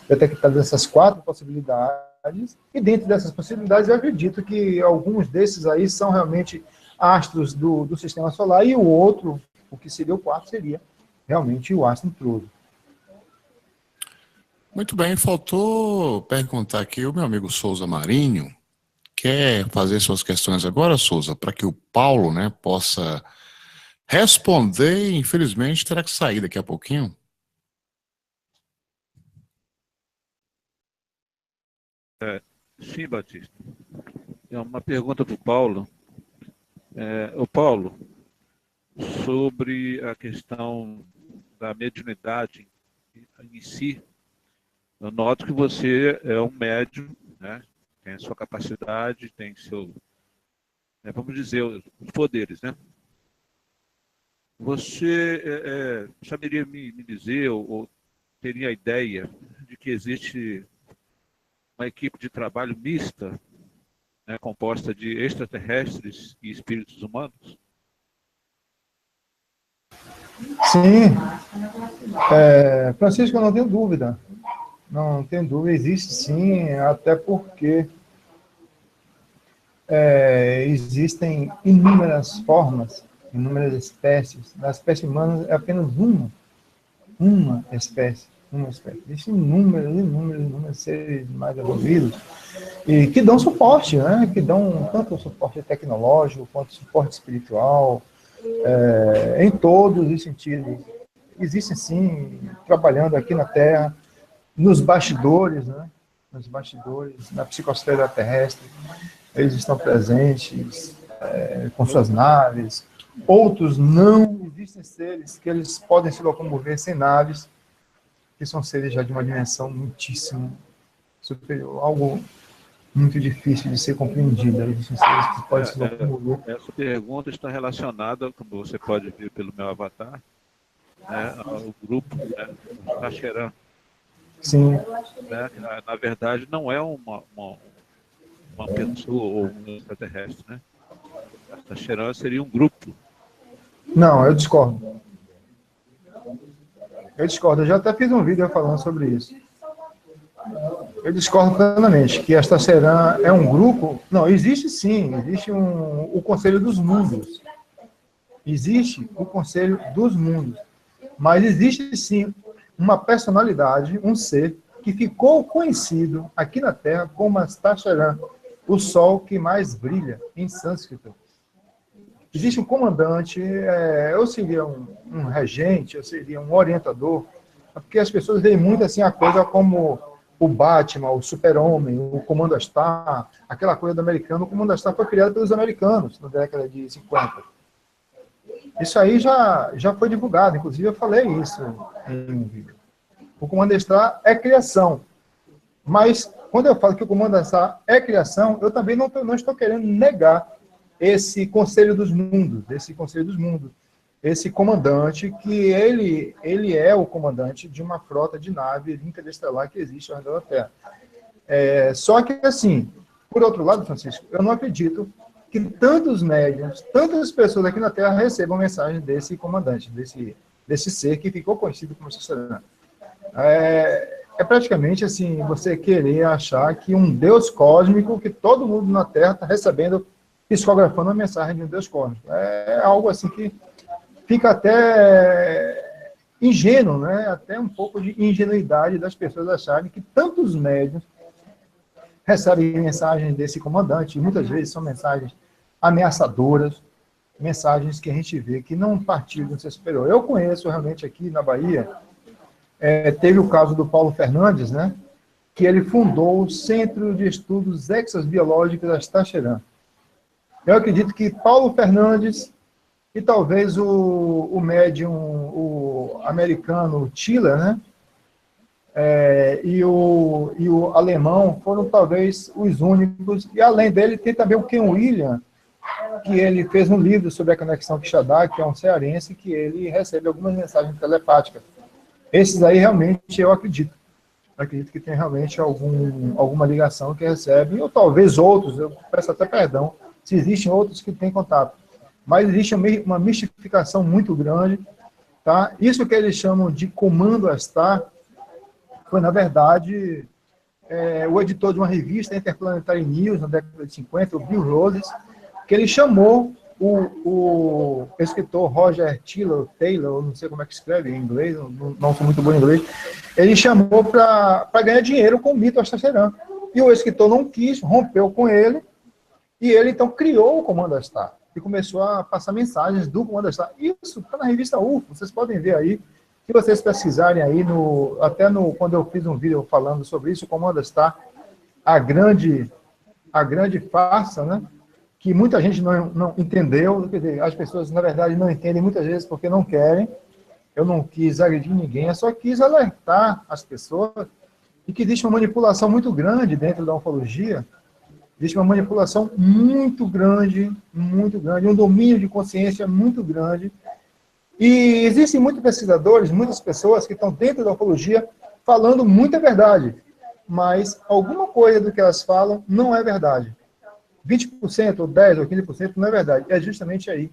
Speaker 2: detectadas essas 4 possibilidades, e dentro dessas possibilidades eu acredito que alguns desses aí são realmente astros do sistema solar, e o outro, o que seria o 4, seria realmente o astro intruso.
Speaker 1: Muito bem, faltou perguntar aqui o meu amigo Souza Marinho. Quer fazer suas questões agora, Souza, para que o Paulo, né, possa responder, e infelizmente terá que sair daqui a pouquinho?
Speaker 5: Sim, Batista. É uma pergunta para o Paulo. O Paulo, sobre a questão da mediunidade em si, eu noto que você é um médium, né? Tem a sua capacidade, tem seu, vamos dizer, os poderes, né? Você saberia me dizer, ou teria a ideia de que existe uma equipe de trabalho mista, né, composta de extraterrestres e espíritos humanos?
Speaker 2: Sim. Francisco, eu não tenho dúvida. Não tenho dúvida, existe sim, até porque existem inúmeras formas, inúmeras espécies. A espécie humana é apenas uma espécie. Existem inúmeros seres mais evoluídos e que dão suporte, né? Que dão tanto suporte tecnológico quanto suporte espiritual, em todos os sentidos. Existem sim, trabalhando aqui na Terra, nos bastidores, né? Nos bastidores, na psicosfera terrestre, eles estão presentes com suas naves. Outros não, existem seres que eles podem se locomover sem naves, que são seres já de uma dimensão muitíssimo superior, algo muito difícil de ser compreendido. Existem seres que podem se locomover.
Speaker 5: Essa pergunta está relacionada, como você pode ver pelo meu avatar, né, ao grupo, né, Tacheran.
Speaker 2: Sim.
Speaker 5: Né, na verdade, não é uma pessoa ou um extraterrestre, né? Tacheran seria um grupo.
Speaker 2: Não, eu discordo. Eu já até fiz um vídeo falando sobre isso. Eu discordo plenamente que esta Tacheran é um grupo. Não, existe sim, existe o Conselho dos Mundos. Existe o Conselho dos Mundos. Mas existe sim uma personalidade, um ser, que ficou conhecido aqui na Terra como Tacheran, o sol que mais brilha, em sânscrito. Existe um comandante, eu seria um regente, eu seria um orientador, porque as pessoas veem muito assim a coisa como o Batman, o Super-Homem, o Comando Astar, aquela coisa do americano. O Comando Astar foi criado pelos americanos na década de 50. Isso aí já foi divulgado, inclusive eu falei isso em um vídeo. O Comando Star é criação, mas quando eu falo que o Comando Star é criação, eu também não estou querendo negar esse Conselho dos Mundos, esse comandante que ele é o comandante de uma frota de nave interestelar que existe ao redor da Terra. Só que, assim, por outro lado, Francisco, eu não acredito que tantos médiuns, tantas pessoas aqui na Terra recebam mensagem desse comandante, desse ser que ficou conhecido como Sacerã. É praticamente assim, você querer achar que um Deus cósmico, que todo mundo na Terra está recebendo, psicografando a mensagem de um Deus cósmico. É algo assim que fica até ingênuo, né? Até um pouco de ingenuidade das pessoas acharem que tantos médiuns recebem mensagens desse comandante, e muitas vezes são mensagens ameaçadoras, mensagens que a gente vê que não partilham do seu superior. Eu conheço realmente aqui na Bahia, teve o caso do Paulo Fernandes, né, que ele fundou o Centro de Estudos Exobiológicos Astaxerã. Eu acredito que Paulo Fernandes e talvez o médium, o americano Tiller, né, e o alemão foram talvez os únicos, e além dele tem também o Ken William, que ele fez um livro sobre a conexão Quixadá, que é um cearense, que ele recebe algumas mensagens telepáticas. Esses aí realmente eu acredito. Eu acredito que tem realmente alguma ligação que recebe, ou talvez outros, eu peço até perdão, se existem outros que têm contato. Mas existe uma mistificação muito grande, tá? Isso que eles chamam de comando Astar foi, na verdade, o editor de uma revista, Interplanetary News, na década de 50, o Bill Rhodes, que ele chamou o escritor Roger Taylor, não sei como é que escreve em inglês, não sou muito bom em inglês, ele chamou para ganhar dinheiro com o mito Astaxerã. E o escritor não quis, rompeu com ele, e ele então criou o Comando Astar, e começou a passar mensagens do Comando Astar. Isso está na revista UFO, vocês podem ver aí, se vocês pesquisarem aí, quando eu fiz um vídeo falando sobre isso, o Comando Astar, a grande farsa, né? Que muita gente não entendeu, quer dizer, as pessoas, na verdade, não entendem muitas vezes porque não querem. Eu não quis agredir ninguém, eu só quis alertar as pessoas de que existe uma manipulação muito grande dentro da ufologia, existe uma manipulação muito grande, um domínio de consciência muito grande, e existem muitos pesquisadores, muitas pessoas que estão dentro da ufologia falando muita verdade, mas alguma coisa do que elas falam não é verdade. 20%, ou 10%, ou 15% não é verdade. É justamente aí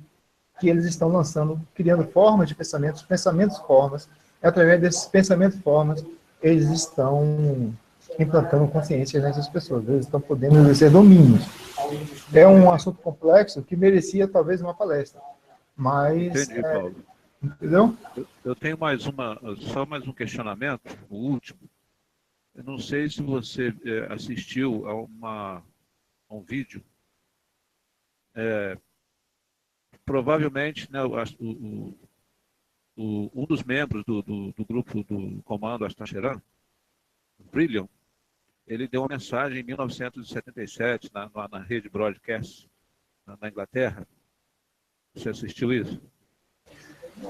Speaker 2: que eles estão lançando, criando formas de formas, e através desses pensamentos formas, eles estão implantando consciência nessas pessoas, eles estão podendo exercer domínios. É um assunto complexo que merecia talvez uma palestra, mas...
Speaker 5: Entendi, Paulo.
Speaker 2: Entendeu?
Speaker 5: Eu tenho só mais um questionamento, o último. Eu não sei se você assistiu a um vídeo, provavelmente, né, um dos membros do grupo do Comando Astaxerã, Brillion, ele deu uma mensagem em 1977 na rede broadcast na Inglaterra. Você assistiu isso?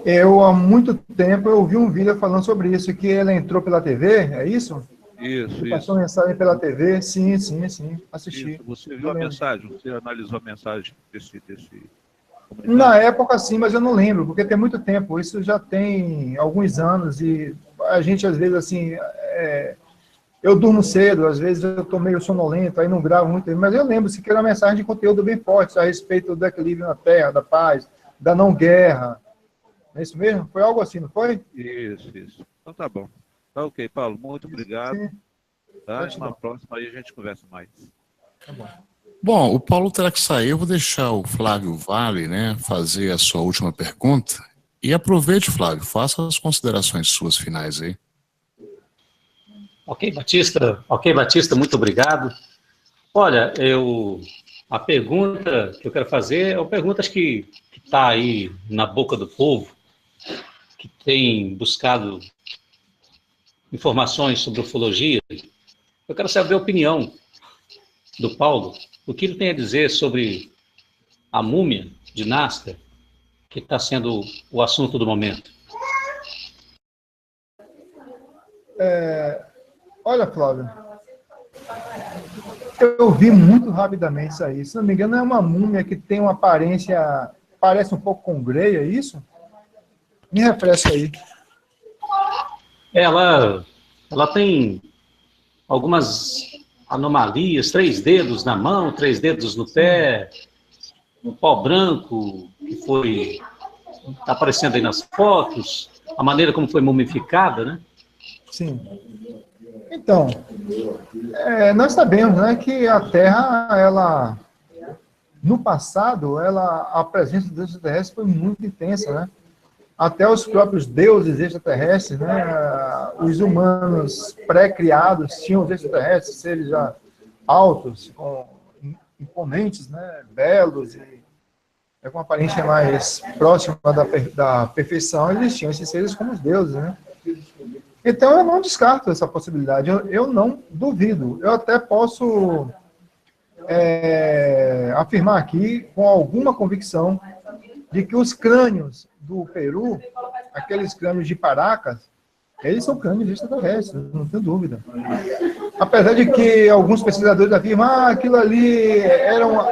Speaker 2: Eu, há muito tempo, eu vi um vídeo falando sobre isso, que ele entrou pela TV, é isso?
Speaker 5: Isso.
Speaker 2: Passou mensagem pela TV, sim, assisti.
Speaker 5: Isso. Você viu a mensagem, você analisou a mensagem desse
Speaker 2: Na época, sim, mas eu não lembro, porque tem muito tempo, isso já tem alguns anos, e a gente, às vezes, assim, eu durmo cedo, às vezes eu estou meio sonolento, aí não gravo muito, mas eu lembro que era uma mensagem de conteúdo bem forte a respeito do equilíbrio na Terra, da paz, da não-guerra. É isso mesmo? Foi algo assim, não foi?
Speaker 5: Isso. Então tá bom. Tá ok, Paulo, muito obrigado.
Speaker 2: Sim.
Speaker 5: Tá? Na próxima aí a gente conversa mais.
Speaker 2: Tá bom.
Speaker 1: Bom, o Paulo terá que sair. Eu vou deixar o Flávio Vale, né, fazer a sua última pergunta. E aproveite, Flávio, faça as considerações suas finais aí.
Speaker 3: Ok, Batista, muito obrigado. Olha, a pergunta que eu quero fazer é uma pergunta que está aí na boca do povo, que tem buscado informações sobre ufologia. Eu quero saber a opinião do Paulo, o que ele tem a dizer sobre a múmia de Nazca, que está sendo o assunto do momento?
Speaker 2: Olha, Flávio, eu vi muito rapidamente isso aí. Se não me engano, é uma múmia que tem uma aparência, parece um pouco com Grey, é isso? Me refresca aí.
Speaker 3: Ela tem algumas anomalias, 3 dedos na mão, 3 dedos no pé, um pó branco que está aparecendo aí nas fotos, a maneira como foi mumificada, né?
Speaker 2: Sim. Então, nós sabemos, né, que a Terra, ela, no passado, a presença dos extraterrestres foi muito intensa, né? Até os próprios deuses extraterrestres, né, os humanos pré-criados tinham os extraterrestres, seres já altos, imponentes, né, belos e com uma aparência mais próxima da perfeição, eles tinham esses seres como os deuses, né? Então, eu não descarto essa possibilidade, eu não duvido. Eu até posso afirmar aqui, com alguma convicção, de que os crânios do Peru, aqueles crânios de Paracas, eles são crânios extraterrestres, não tenho dúvida. Apesar de que alguns pesquisadores afirmam aquilo ali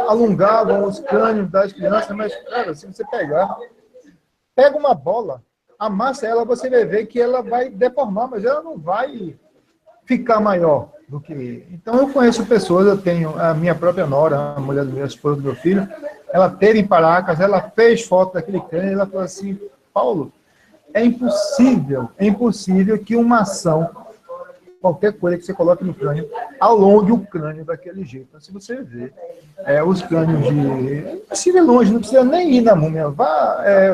Speaker 2: alongavam os crânios das crianças, mas, cara, se você pega uma bola, amassa ela, você vai ver que ela vai deformar, mas ela não vai ficar maior do que... Então, eu conheço pessoas, eu tenho a minha própria nora, a mulher do meu esposo, do meu filho, ela teve em Paracas, ela fez foto daquele crânio, ela falou assim, Paulo, é impossível que uma ação, qualquer coisa que você coloque no crânio, alongue o crânio daquele jeito. Então, se você vê os crânios não precisa ir longe, não precisa nem ir na múmia,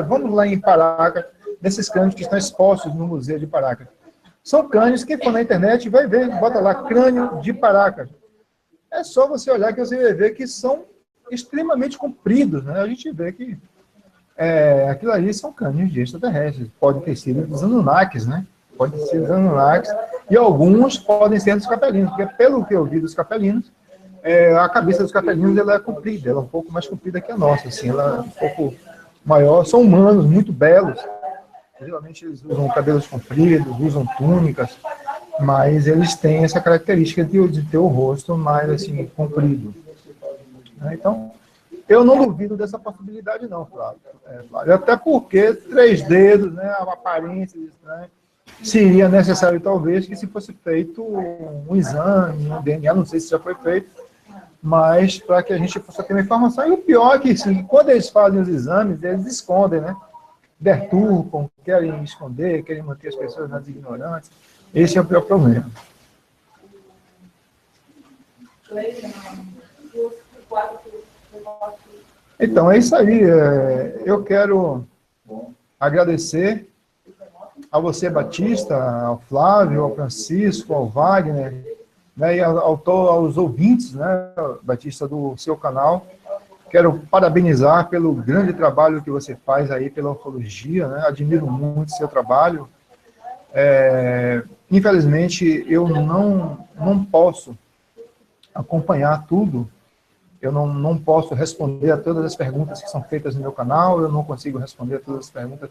Speaker 2: vamos lá em Paracas, nesses crânios que estão expostos no Museu de Paracas. São crânios que, quando na internet, vai ver, bota lá, crânio de Paracas. É só você olhar que você vai ver que são extremamente compridos, né? A gente vê que aquilo ali são crânios de extraterrestres. Pode ter sido dos Anunnakis, né? Pode ser dos Anunnakis. E alguns podem ser dos capelinos, porque pelo que eu vi dos capelinos, a cabeça dos capelinos ela é comprida, ela é um pouco mais comprida que a nossa, assim, ela é um pouco maior. São humanos, muito belos. Geralmente eles usam cabelos compridos, usam túnicas, mas eles têm essa característica de ter o rosto mais assim, comprido. Então, eu não duvido dessa possibilidade não, Flávio. Até porque 3 dedos, né, a aparência, né, seria necessário talvez que se fosse feito um exame, um DNA, não sei se já foi feito, mas para que a gente possa ter uma informação. E o pior é que, assim, quando eles fazem os exames, eles escondem, né? Deturpam, querem esconder, querem manter as pessoas nas ignorâncias. Esse é o pior problema. Então, é isso aí. Eu quero agradecer a você, Batista, ao Flávio, ao Francisco, ao Wagner, né, e aos ouvintes, né, Batista, do seu canal. Quero parabenizar pelo grande trabalho que você faz aí pela ufologia, né? Admiro muito o seu trabalho. Infelizmente, eu não posso acompanhar tudo, eu não posso responder a todas as perguntas que são feitas no meu canal, eu não consigo responder a todas as perguntas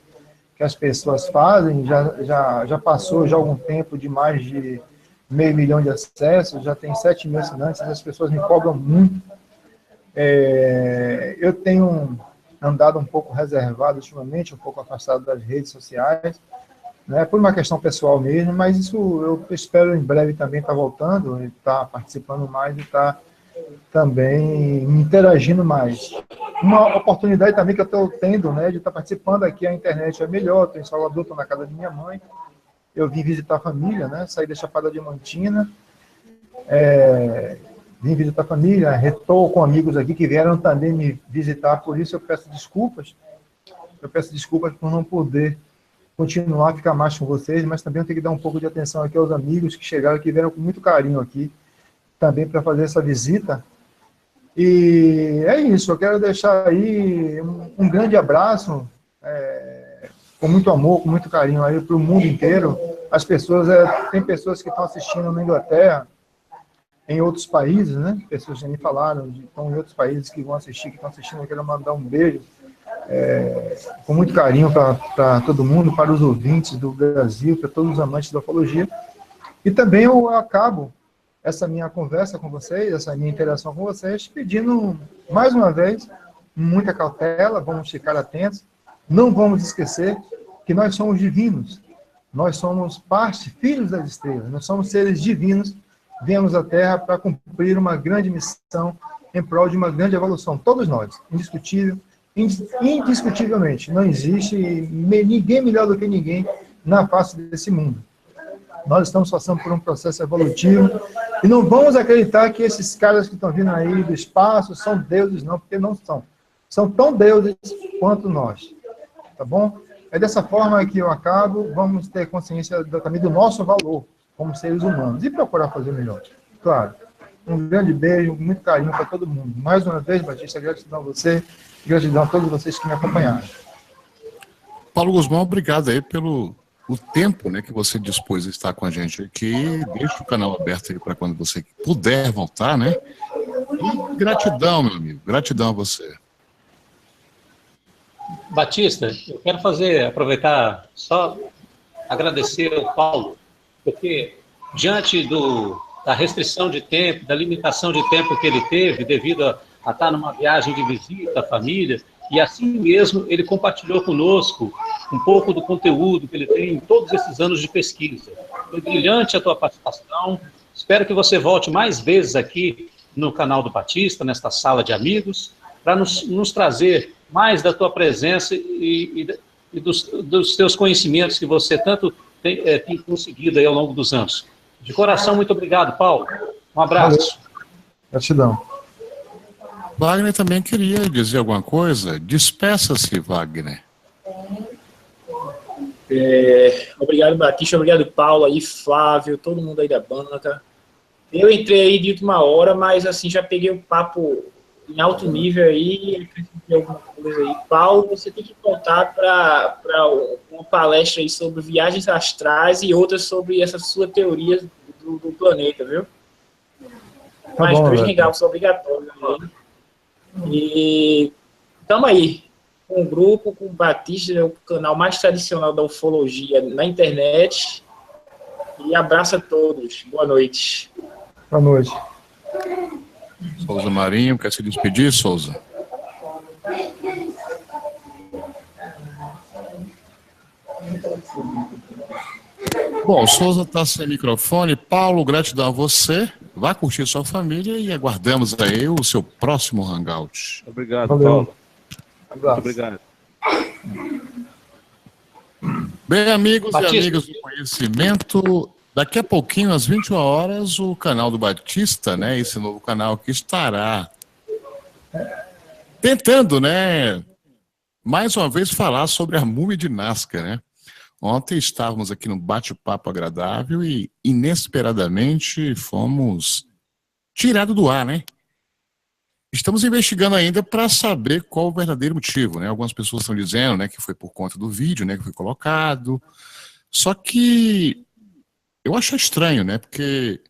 Speaker 2: que as pessoas fazem, já passou já algum tempo de mais de 500 mil de acessos, já tem 7 mil assinantes, as pessoas me cobram muito. Eu tenho andado um pouco reservado ultimamente, um pouco afastado das redes sociais, né, por uma questão pessoal mesmo, mas isso eu espero em breve também estar voltando, estar participando mais e estar também interagindo mais. Uma oportunidade também que eu estou tendo, né, de estar participando aqui, a internet é melhor, estou em Salvador, estou na casa de minha mãe, eu vim visitar a família, né, saí da Chapada Diamantina, vim visitar a família, estou com amigos aqui que vieram também me visitar, por isso eu peço desculpas por não poder continuar a ficar mais com vocês, mas também eu tenho que dar um pouco de atenção aqui aos amigos que chegaram, que vieram com muito carinho aqui, também para fazer essa visita. E é isso, eu quero deixar aí um grande abraço, com muito amor, com muito carinho aí para o mundo inteiro. As pessoas, tem pessoas que estão assistindo na Inglaterra, em outros países, né? Pessoas já me falaram, estão em outros países que vão assistir, que estão assistindo, eu quero mandar um beijo com muito carinho para todo mundo, para os ouvintes do Brasil, para todos os amantes da ufologia. E também eu acabo essa minha conversa com vocês, essa minha interação com vocês, pedindo, mais uma vez, muita cautela, vamos ficar atentos, não vamos esquecer que nós somos divinos, nós somos parte, filhos das estrelas, nós somos seres divinos, viemos à Terra para cumprir uma grande missão em prol de uma grande evolução, todos nós, indiscutivelmente, não existe ninguém melhor do que ninguém na face desse mundo. Nós estamos passando por um processo evolutivo e não vamos acreditar que esses caras que estão vindo aí do espaço são deuses, não, porque não são. São tão deuses quanto nós, tá bom? É dessa forma que eu acabo, vamos ter consciência também do nosso valor como seres humanos e procurar fazer melhor. Claro, um grande beijo, muito carinho para todo mundo. Mais uma vez, Batista, gratidão a você, gratidão a todos vocês que me acompanharam.
Speaker 1: Paulo Guzmão, obrigado aí pelo o tempo, né, que você dispôs de estar com a gente aqui. Deixa o canal aberto aí para quando você puder voltar, né? E gratidão, meu amigo, gratidão a você.
Speaker 3: Batista, eu quero aproveitar, só agradecer ao Paulo, porque diante da restrição de tempo, da limitação de tempo que ele teve, devido a estar numa viagem de visita à família, e assim mesmo ele compartilhou conosco um pouco do conteúdo que ele tem em todos esses anos de pesquisa. Foi brilhante a tua participação, espero que você volte mais vezes aqui no canal do Batista, nesta sala de amigos, para nos trazer mais da tua presença e dos teus conhecimentos que você tanto tem conseguido aí ao longo dos anos. De coração, muito obrigado, Paulo. Um abraço.
Speaker 2: Gratidão.
Speaker 1: Wagner também queria dizer alguma coisa. Despeça-se, Wagner.
Speaker 6: Obrigado, Batista. Obrigado, Paulo, aí, Flávio, todo mundo aí da banca. Eu entrei aí de última hora, mas assim, já peguei o papo em alto nível aí, acrescentei alguma coisa aí. Paulo, você tem que contar para uma palestra aí sobre viagens astrais e outras sobre essa sua teoria do planeta, viu?
Speaker 2: Tá
Speaker 6: mas
Speaker 2: bom,
Speaker 6: dois hangouts obrigatórios. Né? E estamos aí, com um grupo, com o Batista, é o canal mais tradicional da ufologia na internet. E abraço a todos. Boa noite.
Speaker 2: Boa noite.
Speaker 1: Souza Marinho, quer se despedir, Souza? Bom, Souza está sem microfone. Paulo, gratidão a você. Vá curtir sua família e aguardamos aí o seu próximo hangout.
Speaker 5: Obrigado,
Speaker 2: Valeu.
Speaker 5: Paulo.
Speaker 2: Abraço.
Speaker 5: Muito obrigado.
Speaker 1: Bem, amigos
Speaker 3: Batista.
Speaker 1: e amigas do conhecimento, daqui a pouquinho, às 21 horas, o canal do Batista, né, esse novo canal que estará tentando, né, mais uma vez falar sobre a múmia de Nazca, né? Ontem estávamos aqui num bate-papo agradável e, inesperadamente, fomos tirados do ar, né? Estamos investigando ainda para saber qual o verdadeiro motivo, né? Algumas pessoas estão dizendo, né, que foi por conta do vídeo, né, que foi colocado. Só que eu acho estranho, né? Porque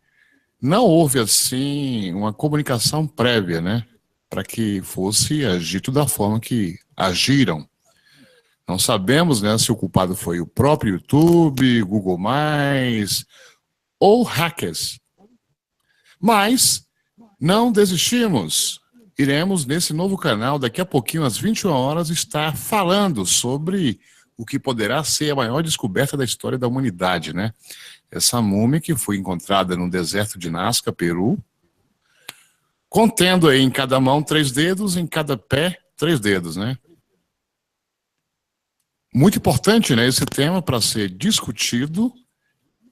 Speaker 1: não houve, assim, uma comunicação prévia, né? Para que fosse agito da forma que agiram. Não sabemos, né, se o culpado foi o próprio YouTube, Google+, ou hackers. Mas não desistimos. Iremos, nesse novo canal, daqui a pouquinho, às 21 horas, estar falando sobre o que poderá ser a maior descoberta da história da humanidade, né? Essa múmia que foi encontrada no deserto de Nazca, Peru, contendo aí em cada mão 3 dedos, em cada pé 3 dedos, né? Muito importante, né, esse tema para ser discutido.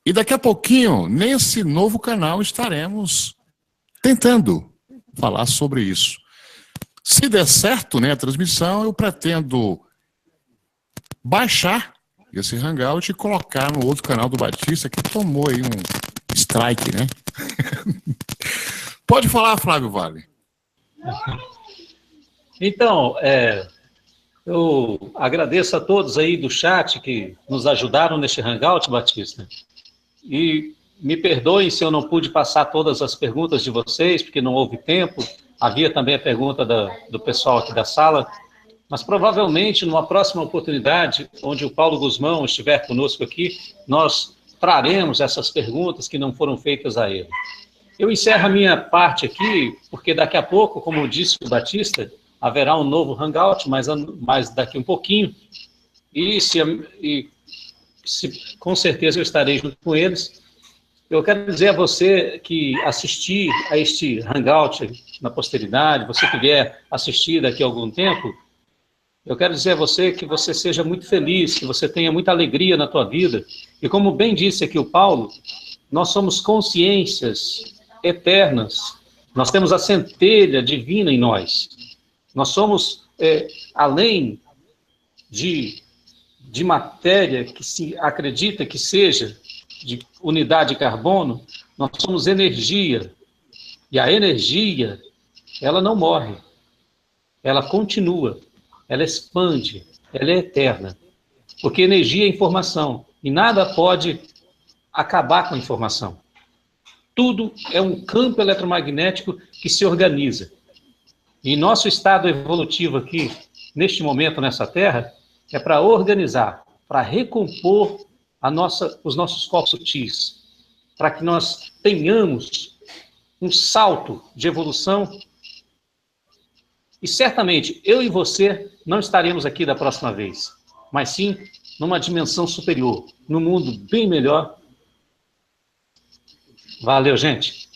Speaker 1: E daqui a pouquinho, nesse novo canal, estaremos tentando falar sobre isso. Se der certo, né, a transmissão, eu pretendo baixar esse hangout e colocar no outro canal do Batista, que tomou aí um strike, né? Pode falar, Flávio Vale.
Speaker 3: Então, eu agradeço a todos aí do chat que nos ajudaram neste hangout, Batista. E me perdoem se eu não pude passar todas as perguntas de vocês, porque não houve tempo. Havia também a pergunta do pessoal aqui da sala. mas provavelmente numa próxima oportunidade, onde o Paulo Guzmão estiver conosco aqui, nós traremos essas perguntas que não foram feitas a ele. Eu encerro a minha parte aqui, porque daqui a pouco, como disse o Batista, haverá um novo Hangout, mas daqui um pouquinho, com certeza eu estarei junto com eles. Eu quero dizer a você que assistir a este Hangout na posteridade, você que vier assistir daqui a algum tempo, eu quero dizer a você que você seja muito feliz, que você tenha muita alegria na tua vida. E como bem disse aqui o Paulo, nós somos consciências eternas. Nós temos a centelha divina em nós. Nós somos, além de matéria que se acredita que seja de unidade de carbono, nós somos energia. E a energia, ela não morre. Ela continua. Ela expande, ela é eterna. Porque energia é informação, e nada pode acabar com a informação. Tudo é um campo eletromagnético que se organiza. E nosso estado evolutivo aqui, neste momento, nessa Terra, é para organizar, para recompor os nossos corpos sutis, para que nós tenhamos um salto de evolução. E certamente, eu e você não estaremos aqui da próxima vez, mas sim numa dimensão superior, num mundo bem melhor. Valeu, gente.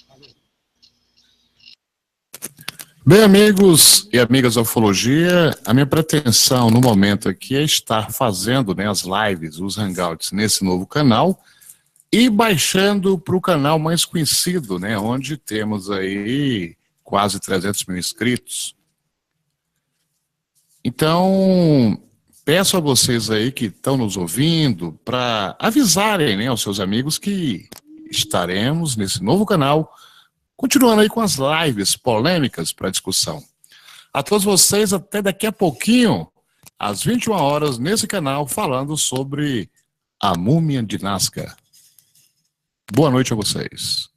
Speaker 1: Bem, amigos e amigas da ufologia, a minha pretensão no momento aqui é estar fazendo, né, as lives, os hangouts nesse novo canal e baixando para o canal mais conhecido, né, onde temos aí quase 300 mil inscritos. Então, peço a vocês aí que estão nos ouvindo para avisarem, né, aos seus amigos que estaremos nesse novo canal, continuando aí com as lives polêmicas para discussão. A todos vocês, até daqui a pouquinho, às 21 horas, nesse canal, falando sobre a múmia de Nazca. Boa noite a vocês.